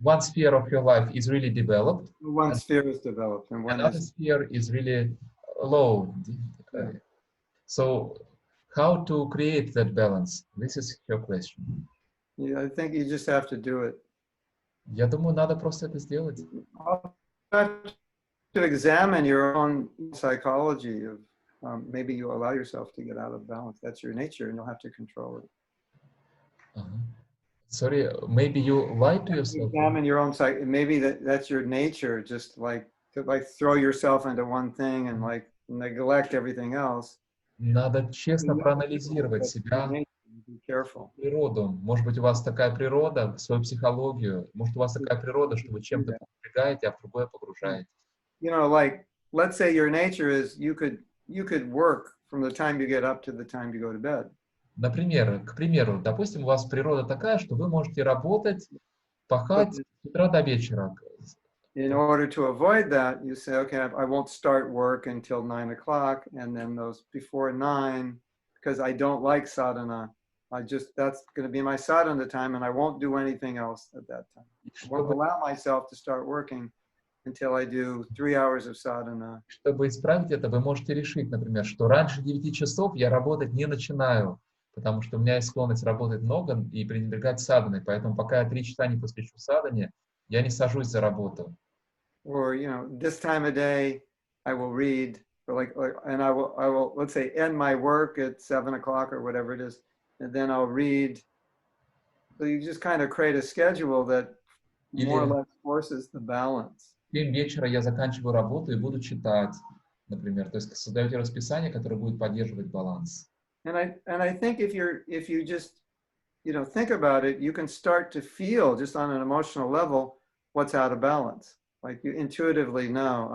one sphere of your life is really developed. One sphere is developed and one another is sphere is really low. Yeah. So how to create that balance? This is your question. Yeah, I think you just have to do it. Я думаю, надо просто это сделать. To examine your own psychology of maybe you allow yourself to get out of balance. That's your nature, and you'll have to control it. Sorry, maybe you lie to yourself. Examine your own psyche. Maybe that's your nature, just like to throw yourself into one thing and like neglect everything else. Надо честно проанализировать себя, природу. Может быть, у вас такая природа, свою психологию. Может, у вас такая природа, что вы чем-то пренебрегаете, а в другое погружаете. You know, like, let's say your nature is you could work from the time you get up to the time you go to bed. Например, к примеру, допустим, у вас природа такая, что вы можете работать, пахать с утра до вечера. In order to avoid that, you say, okay, I won't start work until 9 o'clock, and then those before 9, because I don't like sadhana, that's going to be my sadhana time, and I won't do anything else at that time. I won't allow myself to start working until I do 3 hours of sadhana. Чтобы исправить это, вы можете решить, например, что раньше 9 часов я работать не начинаю, потому что у меня есть склонность работать много и пренебрегать садханой, поэтому пока я 3 часа не посвящу садхане, я не сажусь за работу. Or, you know, this time of day, I will read, and I will, let's say, end my work at 7 o'clock or whatever it is, and then I'll read. So you just kind of create a schedule that more or less forces the balance. В 7 вечера я заканчиваю работу и буду читать, например. То есть создаете расписание, которое будет поддерживать баланс. And I think if you just, you know, think about it, you can start to feel just on an emotional level what's out of balance. Like you intuitively know,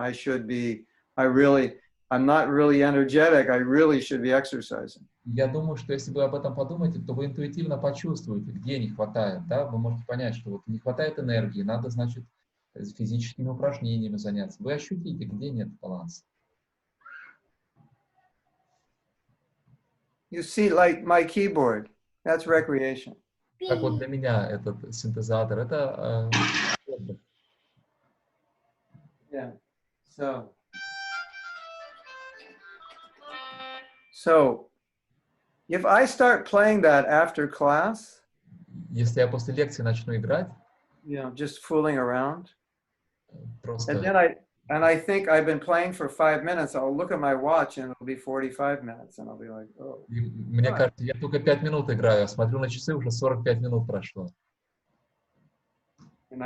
I'm not really energetic, I really should be exercising. Я думаю, что если вы об этом подумаете, то вы интуитивно почувствуете, где не хватает, да? Вы можете понять, что вот не хватает энергии, надо, значит, физическими упражнениями заняться. Вы ощутите, где нет баланса. You see, like my keyboard, that's recreation. Как вот для меня этот синтезатор, это отдых. Yeah. So if I start playing that after class, если я после лекции начну играть, you know, just fooling around, просто... and I think I've been playing for 5 minutes, I'll look at my watch and it'll be 45 minutes, and I'll be like, oh. Мне кажется, я только 5 минут играю, смотрю на часы, уже 45 минут прошло. And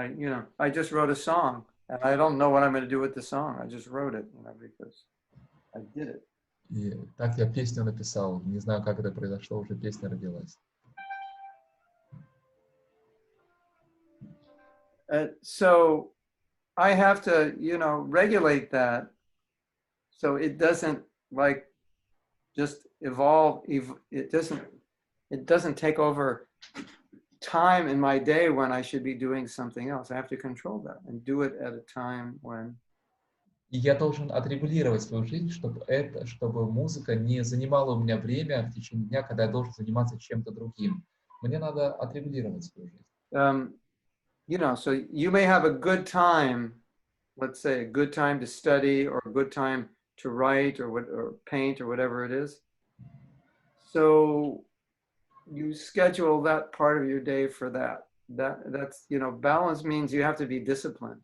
I just wrote a song, and I don't know what I'm going to do with the song. I just wrote it, because I did it. И так я песню написал. Не знаю, как это произошло, уже песня родилась. So I have to, regulate that so it doesn't like just evolve. It doesn't take over time in my day when I should be doing something else. I have to control that and do it at a time when. И я должен отрегулировать свою жизнь, чтобы музыка не занимала у меня время в течение дня, когда я должен заниматься чем-то другим. Мне надо отрегулировать свою жизнь. So you may have a good time, let's say a good time to study or a good time to write or paint or whatever it is. So you schedule that part of your day for that. That's, balance means you have to be disciplined.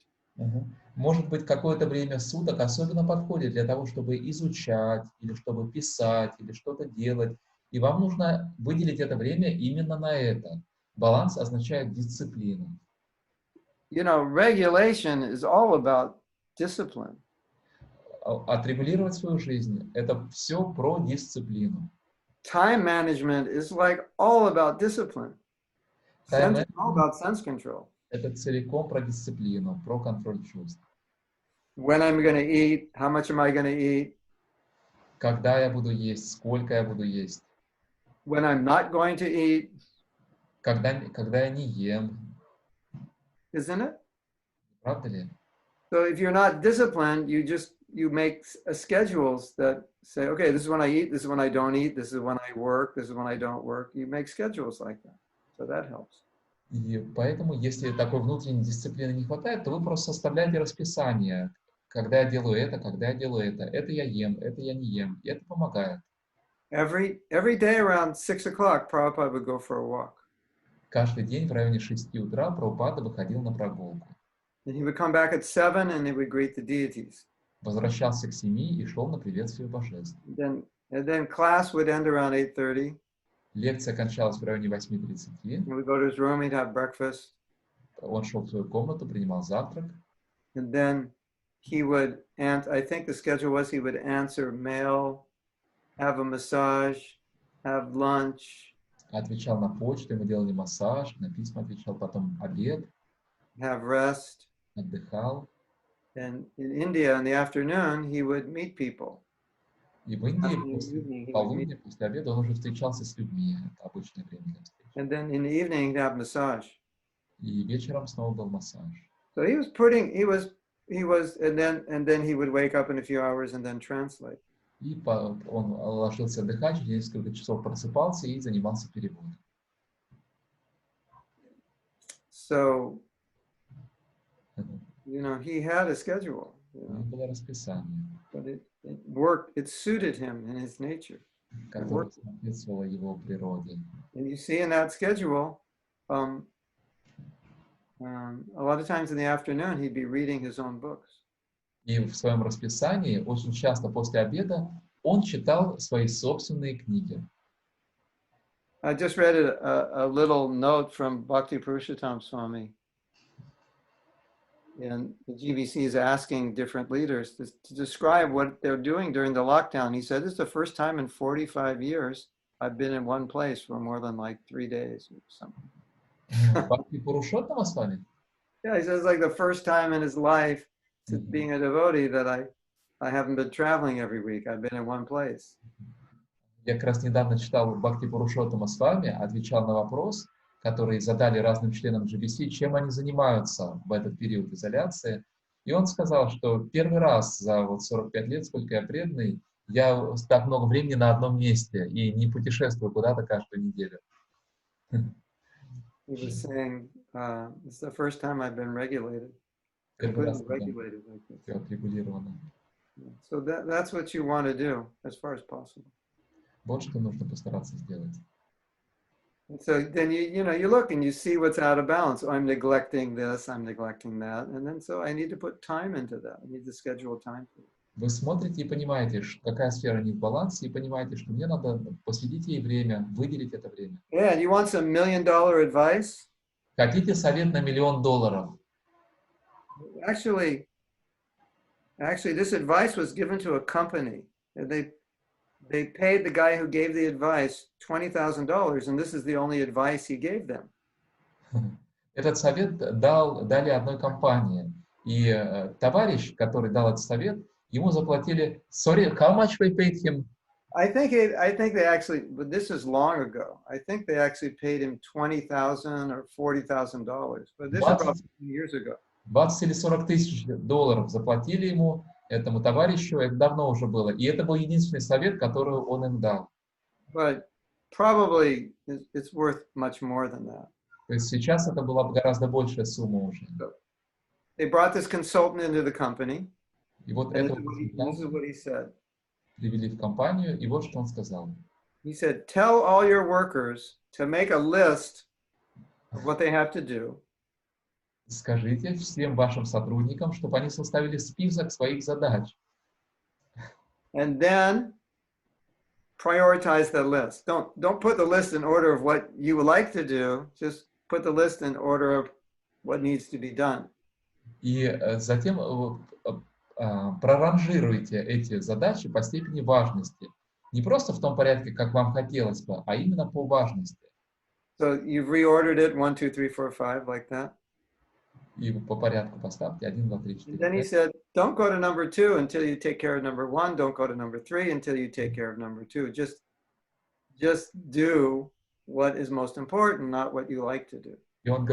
Может быть, какое-то время суток особенно подходит для того, чтобы изучать, или чтобы писать, или что-то делать. И вам нужно выделить это время именно на это. Баланс означает дисциплину. You know, regulation is all about discipline. Отрегулировать свою жизнь — это все про дисциплину. Time management is like all about discipline. Time Sense is all management about sense control. — это целиком про дисциплину, про контроль чувств. When I'm going to eat, how much am I going to eat? Когда я буду есть, сколько я буду есть. When I'm not going to eat, Когда я не ем. isn't it? Правда ли? So if you're not disciplined, you make schedules that say, okay, this is when I eat, this is when I don't eat, this is when I work, this is when I don't work. You make schedules like that. So that helps. И поэтому, если такой внутренней дисциплины не хватает, то вы просто составляете расписание. Когда я делаю это, когда я делаю это я ем, это я не ем. И это помогает. Every day around 6 o'clock, Prabhupada would go for a walk. Каждый день в районе 6 утра Прабхупада выходил на прогулку. And he would come back at 7 and he would greet the deities. Возвращался к 7 и шел на приветствие божеств. And then class would end around 8:30. Лекция кончалась в районе 8:30. He would go to his room, he'd have breakfast. Он шел в свою комнату, принимал завтрак. And then he would, and I think the schedule was he would answer mail, have a massage, have lunch. Отвечал на почту, ему делали массаж, на письма отвечал, потом обед. Have rest. Отдыхал. And in India, in the afternoon, he would meet people. И в Индии после полудня, после обеда он уже встречался с людьми. Это обычное время для встреч. And then in the evening, he'd have massage. И вечером снова был массаж. So he was, and then he would wake up in a few hours and then translate. И он ложился отдыхать, через несколько часов просыпался и занимался переводом. So, you know, he had a schedule. You know, Было расписание, but it worked, it suited him in his nature. которое соответствовало его природе. And you see in that schedule, a lot of times in the afternoon, he'd be reading his own books. И в своем расписании очень часто после обеда он читал свои собственные книги. I just read a little note from Bhakti Purushottam Swami. And the GBC is asking different leaders to describe what they're doing during the lockdown. He said, this is the first time in 45 years I've been in one place for more than like 3 days or something. Бхакти Пурушоттама с вами? Yeah, he says like the first time in his life to being a devotee that I haven't been traveling every week. I've been in one place. Я как раз недавно читал Бхакти Пурушоттама с вами, отвечал на вопрос, который задали разным членам GBC, чем они занимаются в этот период изоляции. И он сказал, что первый раз за 45 лет, сколько я преданный, я так много времени на одном месте и не путешествую куда-то каждую неделю. He was saying, it's the first time I've been regulated. Первый раз Completely regulated like this. все отрегулировано. So that's what you want to do as far as possible. Вот что нужно постараться сделать. And so then you look and you see what's out of balance. Oh, I'm neglecting this, I'm neglecting that. And then so I need to put time into that. I need to schedule time for it. Вы смотрите и понимаете, какая сфера не в балансе, и понимаете, что мне надо посвятить ей время, выделить это время. Yeah, you want some $1 million advice? Хотите совет на $1 миллион? Actually, this advice was given to a company. They paid the guy who gave the advice $20,000, and this is the only advice he gave them. Этот совет дали одной компании, и товарищ, который дал этот совет, ему заплатили. Sorry, how much we paid him? I think they actually, but this is long ago. I think they actually paid him $20,000 or $40,000. But this is about 15 years ago. 20 или 40 тысяч долларов заплатили ему, этому товарищу, это давно уже было. И это был единственный совет, который он им дал. But probably it's worth much more than that. То есть сейчас это была гораздо большая сумма уже. They brought this consultant into the company. И вот And это this is what he said. привели в компанию, и вот что он сказал. He said, tell all your workers to make a list of what they have to do. Скажите всем вашим сотрудникам, чтобы они составили список своих задач. And then prioritize the list. Don't put the list in order of what you would like to do. Just put the list in order of what needs to be done. И затем проранжируйте эти задачи по степени важности. Не просто в том порядке, как вам хотелось бы, а именно по важности. So you've reordered it 1, 2, 3, 4, 5 like that. И по порядку поставьте 1, 2, 3, And 4, then he 5. said, don't go to number 2 until you take care of number 1. Don't go to number 3 until you take care of number 2. Just do what is most important, not what you like to do. И он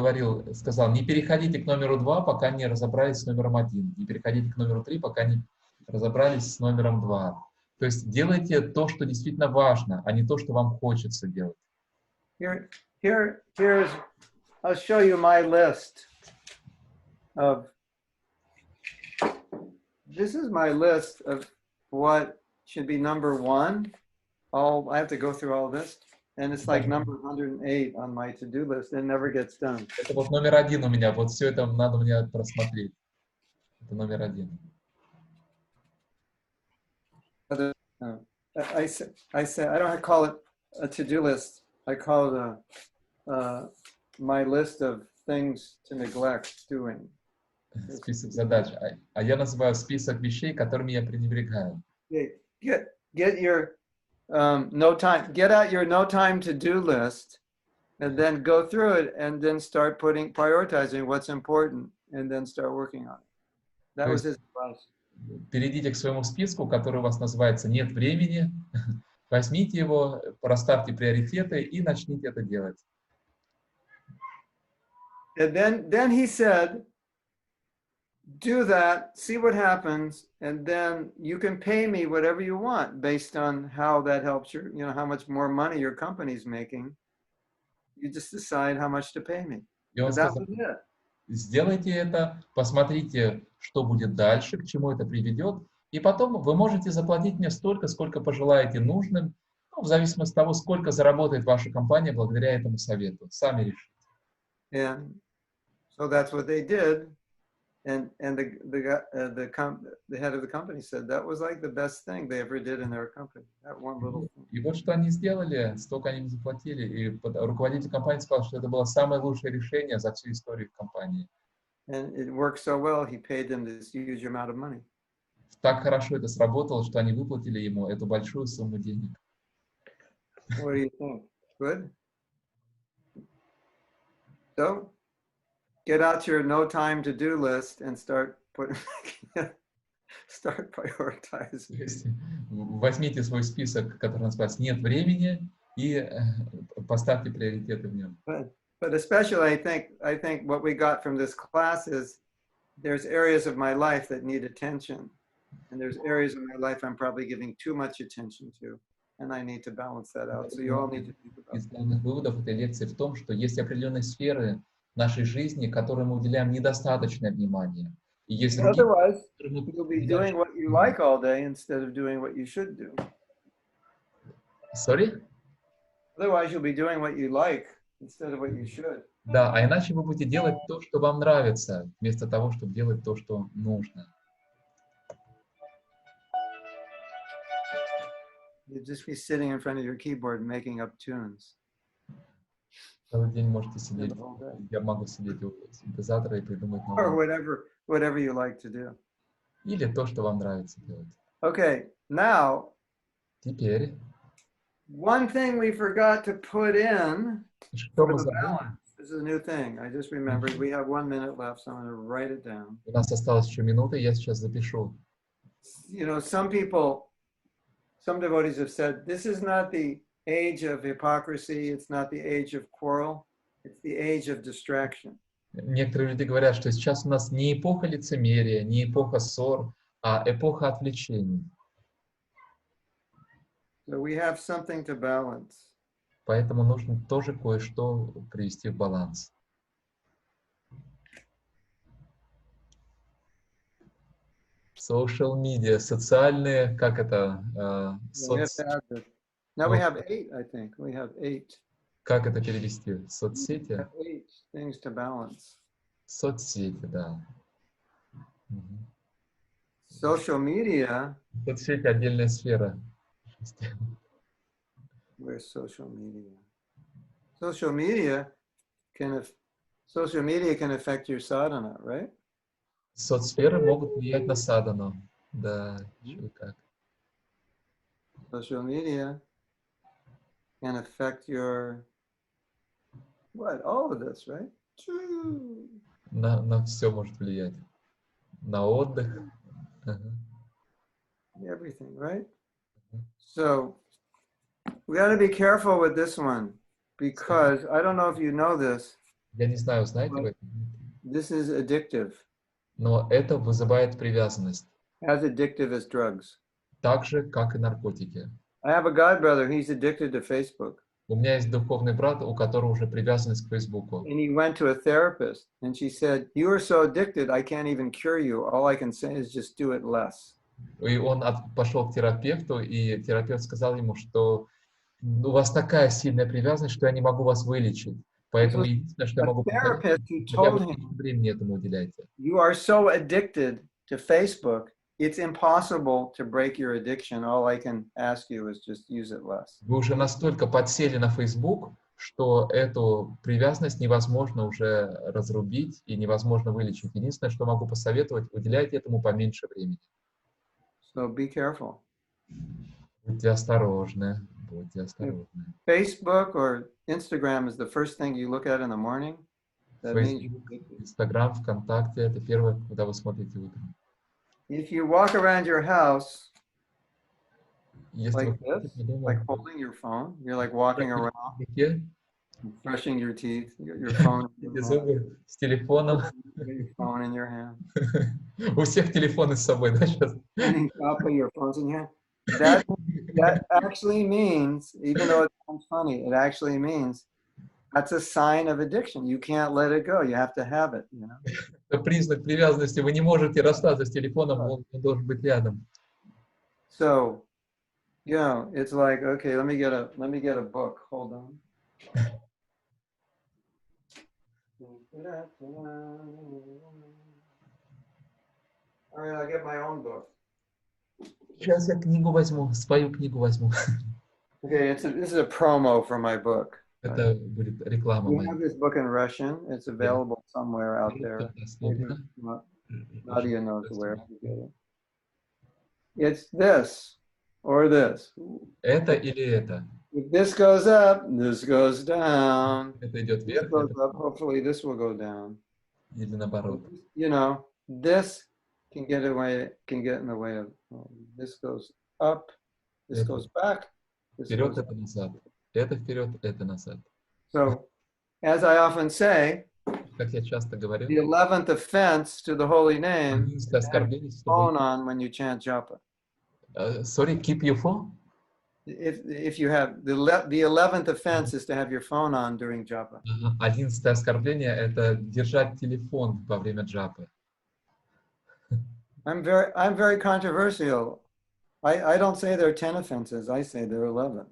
сказал, не переходите к номеру 2, пока не разобрались с номером 1. Не переходите к номеру 3, пока не разобрались с номером 2. То есть делайте то, что действительно важно, а не то, что вам хочется делать. Here's, I'll show you my list of, this is my list of what should be number 1. I have to go through all this. And it's like number 108 on my to-do list. It never gets done. Это вот номер 1 у меня. Вот все это надо мне просмотреть. Это номер 1. I say I don't call it a to-do list. I call it my list of things to neglect doing. Список задач. А я называю список вещей, которыми я пренебрегаю. Get your no time. Get out your no time to do list, and then go through it, and then start prioritizing what's important, and then start working on it. That was his advice. Перейдите к своему списку, который у вас называется «Нет времени», возьмите его, расставьте приоритеты и начните это делать. And then he said, do that, see what happens, and then you can pay me whatever you want based on how that helps how much more money your company's making. You just decide how much to pay me. И он сказал, сделайте это, посмотрите, что будет дальше, к чему это приведет, и потом вы можете заплатить мне столько, сколько пожелаете нужным, в зависимости от того, сколько заработает ваша компания благодаря этому совету. Сами решите. And so that's what they did. And the head of the company said that was like the best thing they ever did in their company. That one little thing. И вот что они сделали, столько они им заплатили, и руководитель компании сказал, что это было самое лучшее решение за всю историю компании. And it worked so well, he paid them this huge amount of money. Так хорошо это сработало, что они выплатили ему эту большую сумму денег. What do you think? Good? So, get out your no time to do list and start prioritizing. Возьмите свой список, который называется «Нет времени», и поставьте приоритеты в нем. But especially, I think what we got from this class is there's areas of my life that need attention, and there's areas of my life I'm probably giving too much attention to, and I need to balance that out. So you all need to think about Из главных выводов этой лекции в том, что есть определенные сферы нашей жизни, которым мы уделяем недостаточное внимание. И есть другие, Otherwise, you'll be doing what you like all day instead of doing what you should do. Sorry? Otherwise, you'll be doing what you like instead of what you should. Да, а иначе вы будете делать то, что вам нравится, вместо того, чтобы делать то, что нужно. You'd just be sitting in front of your keyboard making up tunes. Целый день можете сидеть, я могу сидеть у синтезатора и придумать новое. Or whatever you like to do. Или то, что вам нравится делать. Okay, now, Теперь, one thing we forgot to put in что for мы the забыли? balance. This is a new thing. I just remembered we have 1 minute left, so I'm going to write it down. У нас осталось еще минута, я сейчас запишу. Some devotees have said, this is not the age of hypocrisy, it's not the age of quarrel, it's the age of distraction. Некоторые люди говорят, что сейчас у нас не эпоха лицемерия, не эпоха ссор, а эпоха отвлечений. So we have something to balance. Поэтому нужно тоже кое-что привести в баланс. Social media, социальные, как это? Now we have 8, I think. We have 8. Как это перевести? Соцсети? We have 8 things to balance. Соцсети, да. Social media. Соцсети — отдельная сфера. Where's social media? Social media can affect your sadhana, right? Соцсферы могут влиять на садану. Да, чё и как. Social media can affect your what? All of this, right? На все может влиять. На отдых. Ага. Everything, right? So we got to be careful with this one because I don't know if you know this. Я не знаю, знаете вы это? This is addictive. Но это вызывает привязанность. As addictive as drugs. Так же, как и наркотики. I have a godbrother, he's addicted to Facebook. У меня есть духовный брат, у которого уже привязанность к Фейсбуку. And he went to a therapist and she said, "You are so addicted, I can't even cure you. All I can say is just do it less." И он пошел к терапевту, и терапевт сказал ему, что у вас такая сильная привязанность, что я не могу вас вылечить. Поэтому единственное, что я могу Therapist who хотя бы told him, времени этому уделяйте. "You are so addicted to Facebook, it's impossible to break your addiction. All I can ask you is just use it less." Вы уже настолько подсели на Facebook, что эту привязанность невозможно уже разрубить и невозможно вылечить. Единственное, что могу посоветовать, уделяйте этому поменьше времени. So be careful. Будьте осторожны, будьте осторожны. Facebook or Instagram is the first thing you look at in the morning. That means Facebook, Instagram, ВКонтакте — это первое, куда вы смотрите утром. if you walk around your house Если like вы this, ходите по дому, like holding your phone, you're like walking around, в руке, brushing your teeth, your phone, чистите зубы с телефоном. your phone in your hand, У всех телефоны с собой, да, сейчас? eating chocolate, your phone's in your hand. That actually means, even though it sounds funny, it actually means that's a sign of addiction. You can't let it go. You have to have it, you know. Это признак привязанности. Вы не можете расстаться с телефоном, он должен быть рядом. So, you know, it's like, okay, let me get a book. Hold on. All right, I'll get my own book. Сейчас я книгу возьму, свою книгу возьму. Okay, this is a promo for my book. Это будет реклама We моя. have this book in Russian. It's available somewhere out there. Maybe Nadia knows where to get it. It's this or this. Это или это? If this goes up, this goes down. Это идет This вверх, goes это, up, hopefully this will go down. или наоборот. You know, this can get in the way of this goes up, this Это goes back. This вперед, goes это назад. Это вперед, это назад. So, as I often say, Как я часто говорю, the 11th offense to the holy name is 11 to have оскорблений, your чтобы... phone on when you chant japa. Sorry, keep your phone? If you have the 11th offense is to have your phone on during japa. 11 оскорбление — это держать телефон во время джапы. I'm very controversial. I don't say there are 10 offenses. I say there are 11.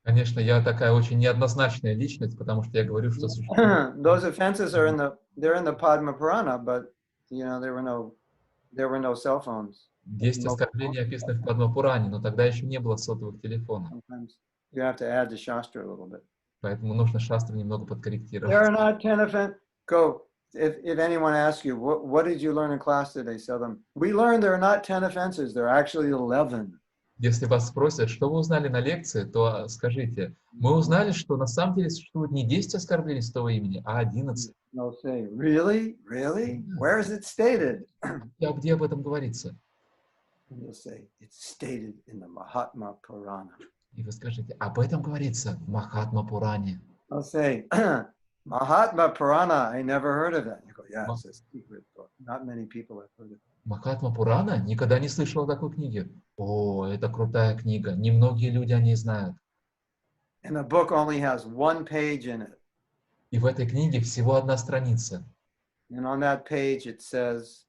Конечно, я такая очень неоднозначная личность, потому что я говорю, что существует... Those offenses are in the Padma Purana, but you know there were no cell phones. 10 оскорблений описаны в Падма-Пуране, но тогда еще не было сотовых телефонов. Sometimes you have to add the Shastra a little bit. Поэтому нужно шастру немного There подкорректировать. are not 10 offenses. Go. If anyone asks you, what did you learn in class today? Tell them, we learned there are not 10 offenses. There are actually 11. Если вас спросят, что вы узнали на лекции, то скажите, мы узнали, что на самом деле существует не 10 оскорблений святого имени, а 11. They'll say, really? Really? Where is it stated? А где об этом говорится? And you'll say, it's stated in the Mahatma Purana. И вы скажете, об этом говорится в Махатма-Пуране. I'll say, Mahatma Purana, I never heard of it. You go, yeah, it's a secret book. Not many people have heard of it. Махатма-Пурана? Никогда не слышал о такой книге. О, это крутая книга. Немногие люди о ней знают. And the book only has one page in it. И в этой книге всего одна страница. And on that page it says,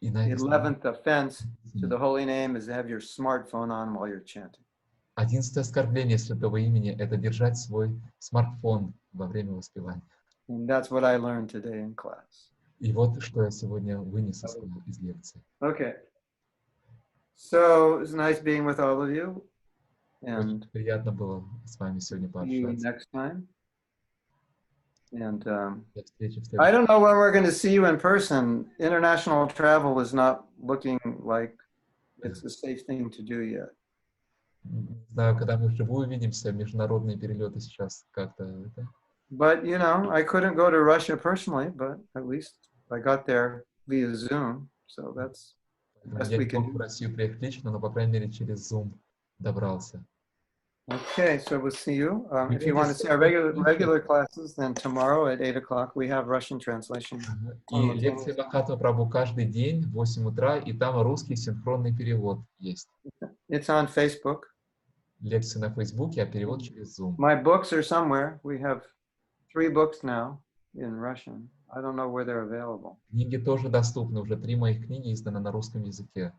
И на the этой 11th offense to the holy name is to have your smartphone on while you're chanting. 11 оскорбление святого имени — это держать свой смартфон во время воспевания. And that's what I learned today in class. И вот что я сегодня вынес из лекции. Okay. So it's nice being with all of you. And Очень приятно было с вами сегодня see you пообщаться. next time. And До встречи в I следующий don't know when we're going to see you in person. International travel is not looking like it's a safe thing to do yet. Не знаю, когда мы вживую увидимся, международные перелеты сейчас как-то... это. But, you know, I couldn't go to Russia personally, but at least I got there via Zoom. So that's the Поэтому best я we не can мог в do. Россию приехать лично, но, по крайней мере, через Zoom добрался. Okay, so we'll see you. If you Сегодня want to see our regular classes, then tomorrow at 8 o'clock we have Russian translation. И лекции Махатма Прабху каждый день в 8 утра, и там русский синхронный перевод есть. It's on Facebook. Лекции на Фейсбуке, а перевод через Zoom. My books are somewhere. We have 3 books now in Russian. I don't know where they're available. Книги тоже доступны, уже 3 моих книги изданы на русском языке.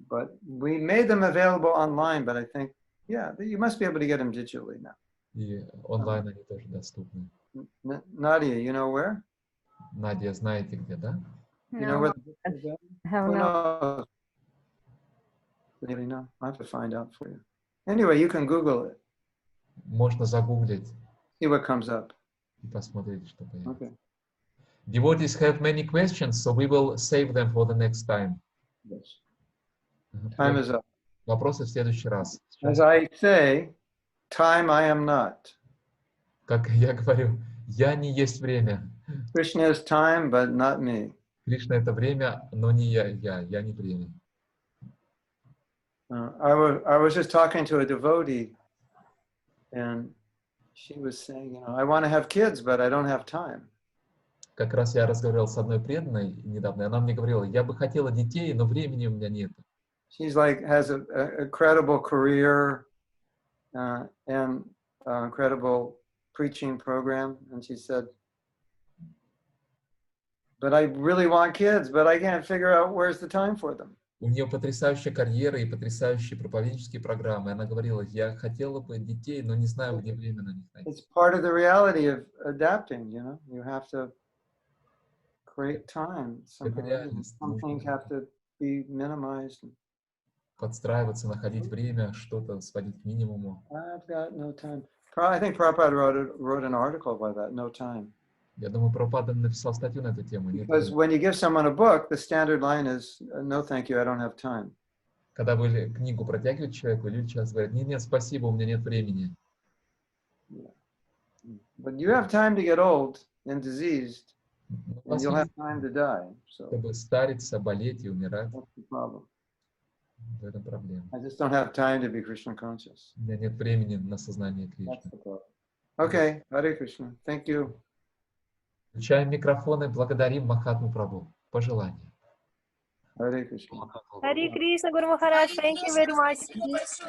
But we made them available online, but I think, yeah, you must be able to get them digitally now. И онлайн они тоже доступны. Nadia, you know where? Надя, знаете где, да? You know where the book is at? Have Who no. knows? Really, no. I have to find out for you. Anyway, you can Google it. Можно загуглить See what comes up. и посмотреть, что появится. Okay. Devotees have many questions, so we will save them for the next time. Yes. Time is up. Вопросы в следующий раз. As I say, time I am not. Как я говорю, я не есть время. Krishna is time, but not me. Кришна — это время, но не я не время. I was just talking to a devotee, and she was saying, you know, I want to have kids, but I don't have time. Как раз я разговаривал с одной преданной недавно, и она мне говорила, я бы хотела детей, но времени у меня нет. She's like, has a credible career and incredible preaching program. And she said, but I really want kids, but I can't figure out where's the time for them. У нее потрясающая карьера и потрясающие проповеднические программы. Она говорила, я хотела бы детей, но не знаю, где время на них найти. It's part of the reality of adapting, you know. You have to create time. Some things have to be minimized. Подстраиваться, находить время, что-то сводить к минимуму. I've got no time. I think Prabhupada wrote an article about that, no time. Я думаю, Прабхупада написал статью на эту тему. Because when you give someone a book, the standard line is, no, thank you, I don't have time. Когда вы книгу протягиваете человеку, люди часто говорят, нет, спасибо, у меня нет времени. But you have time to get old and diseased, and you'll have time to die. So чтобы стариться, болеть и умирать, that's the problem. в этом проблема. I just don't have time to be Krishna conscious. У меня нет времени на сознание That's Кришны. the problem. Okay, Hare Krishna. Thank you. Включаем микрофоны, благодарим Махатму Прабху. Пожелания. Hare Krishna. Hare Krishna, Guru Maharaj, thank you very much.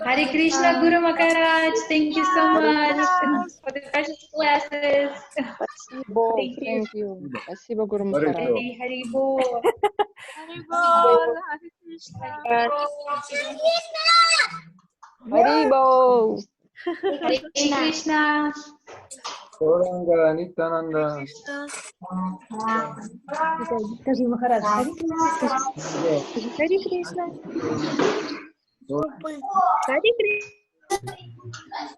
Hare Krishna, Guru Maharaj, thank you so much for the precious classes. Спасибо, thank you. Спасибо, Гуру Махарадж. Hari Bol. Харибол. Hare Krishna. Gauranga, Nityananda. Скажи, Махарадж, Hare Krishna. Hare Krishna. Hare Krishna.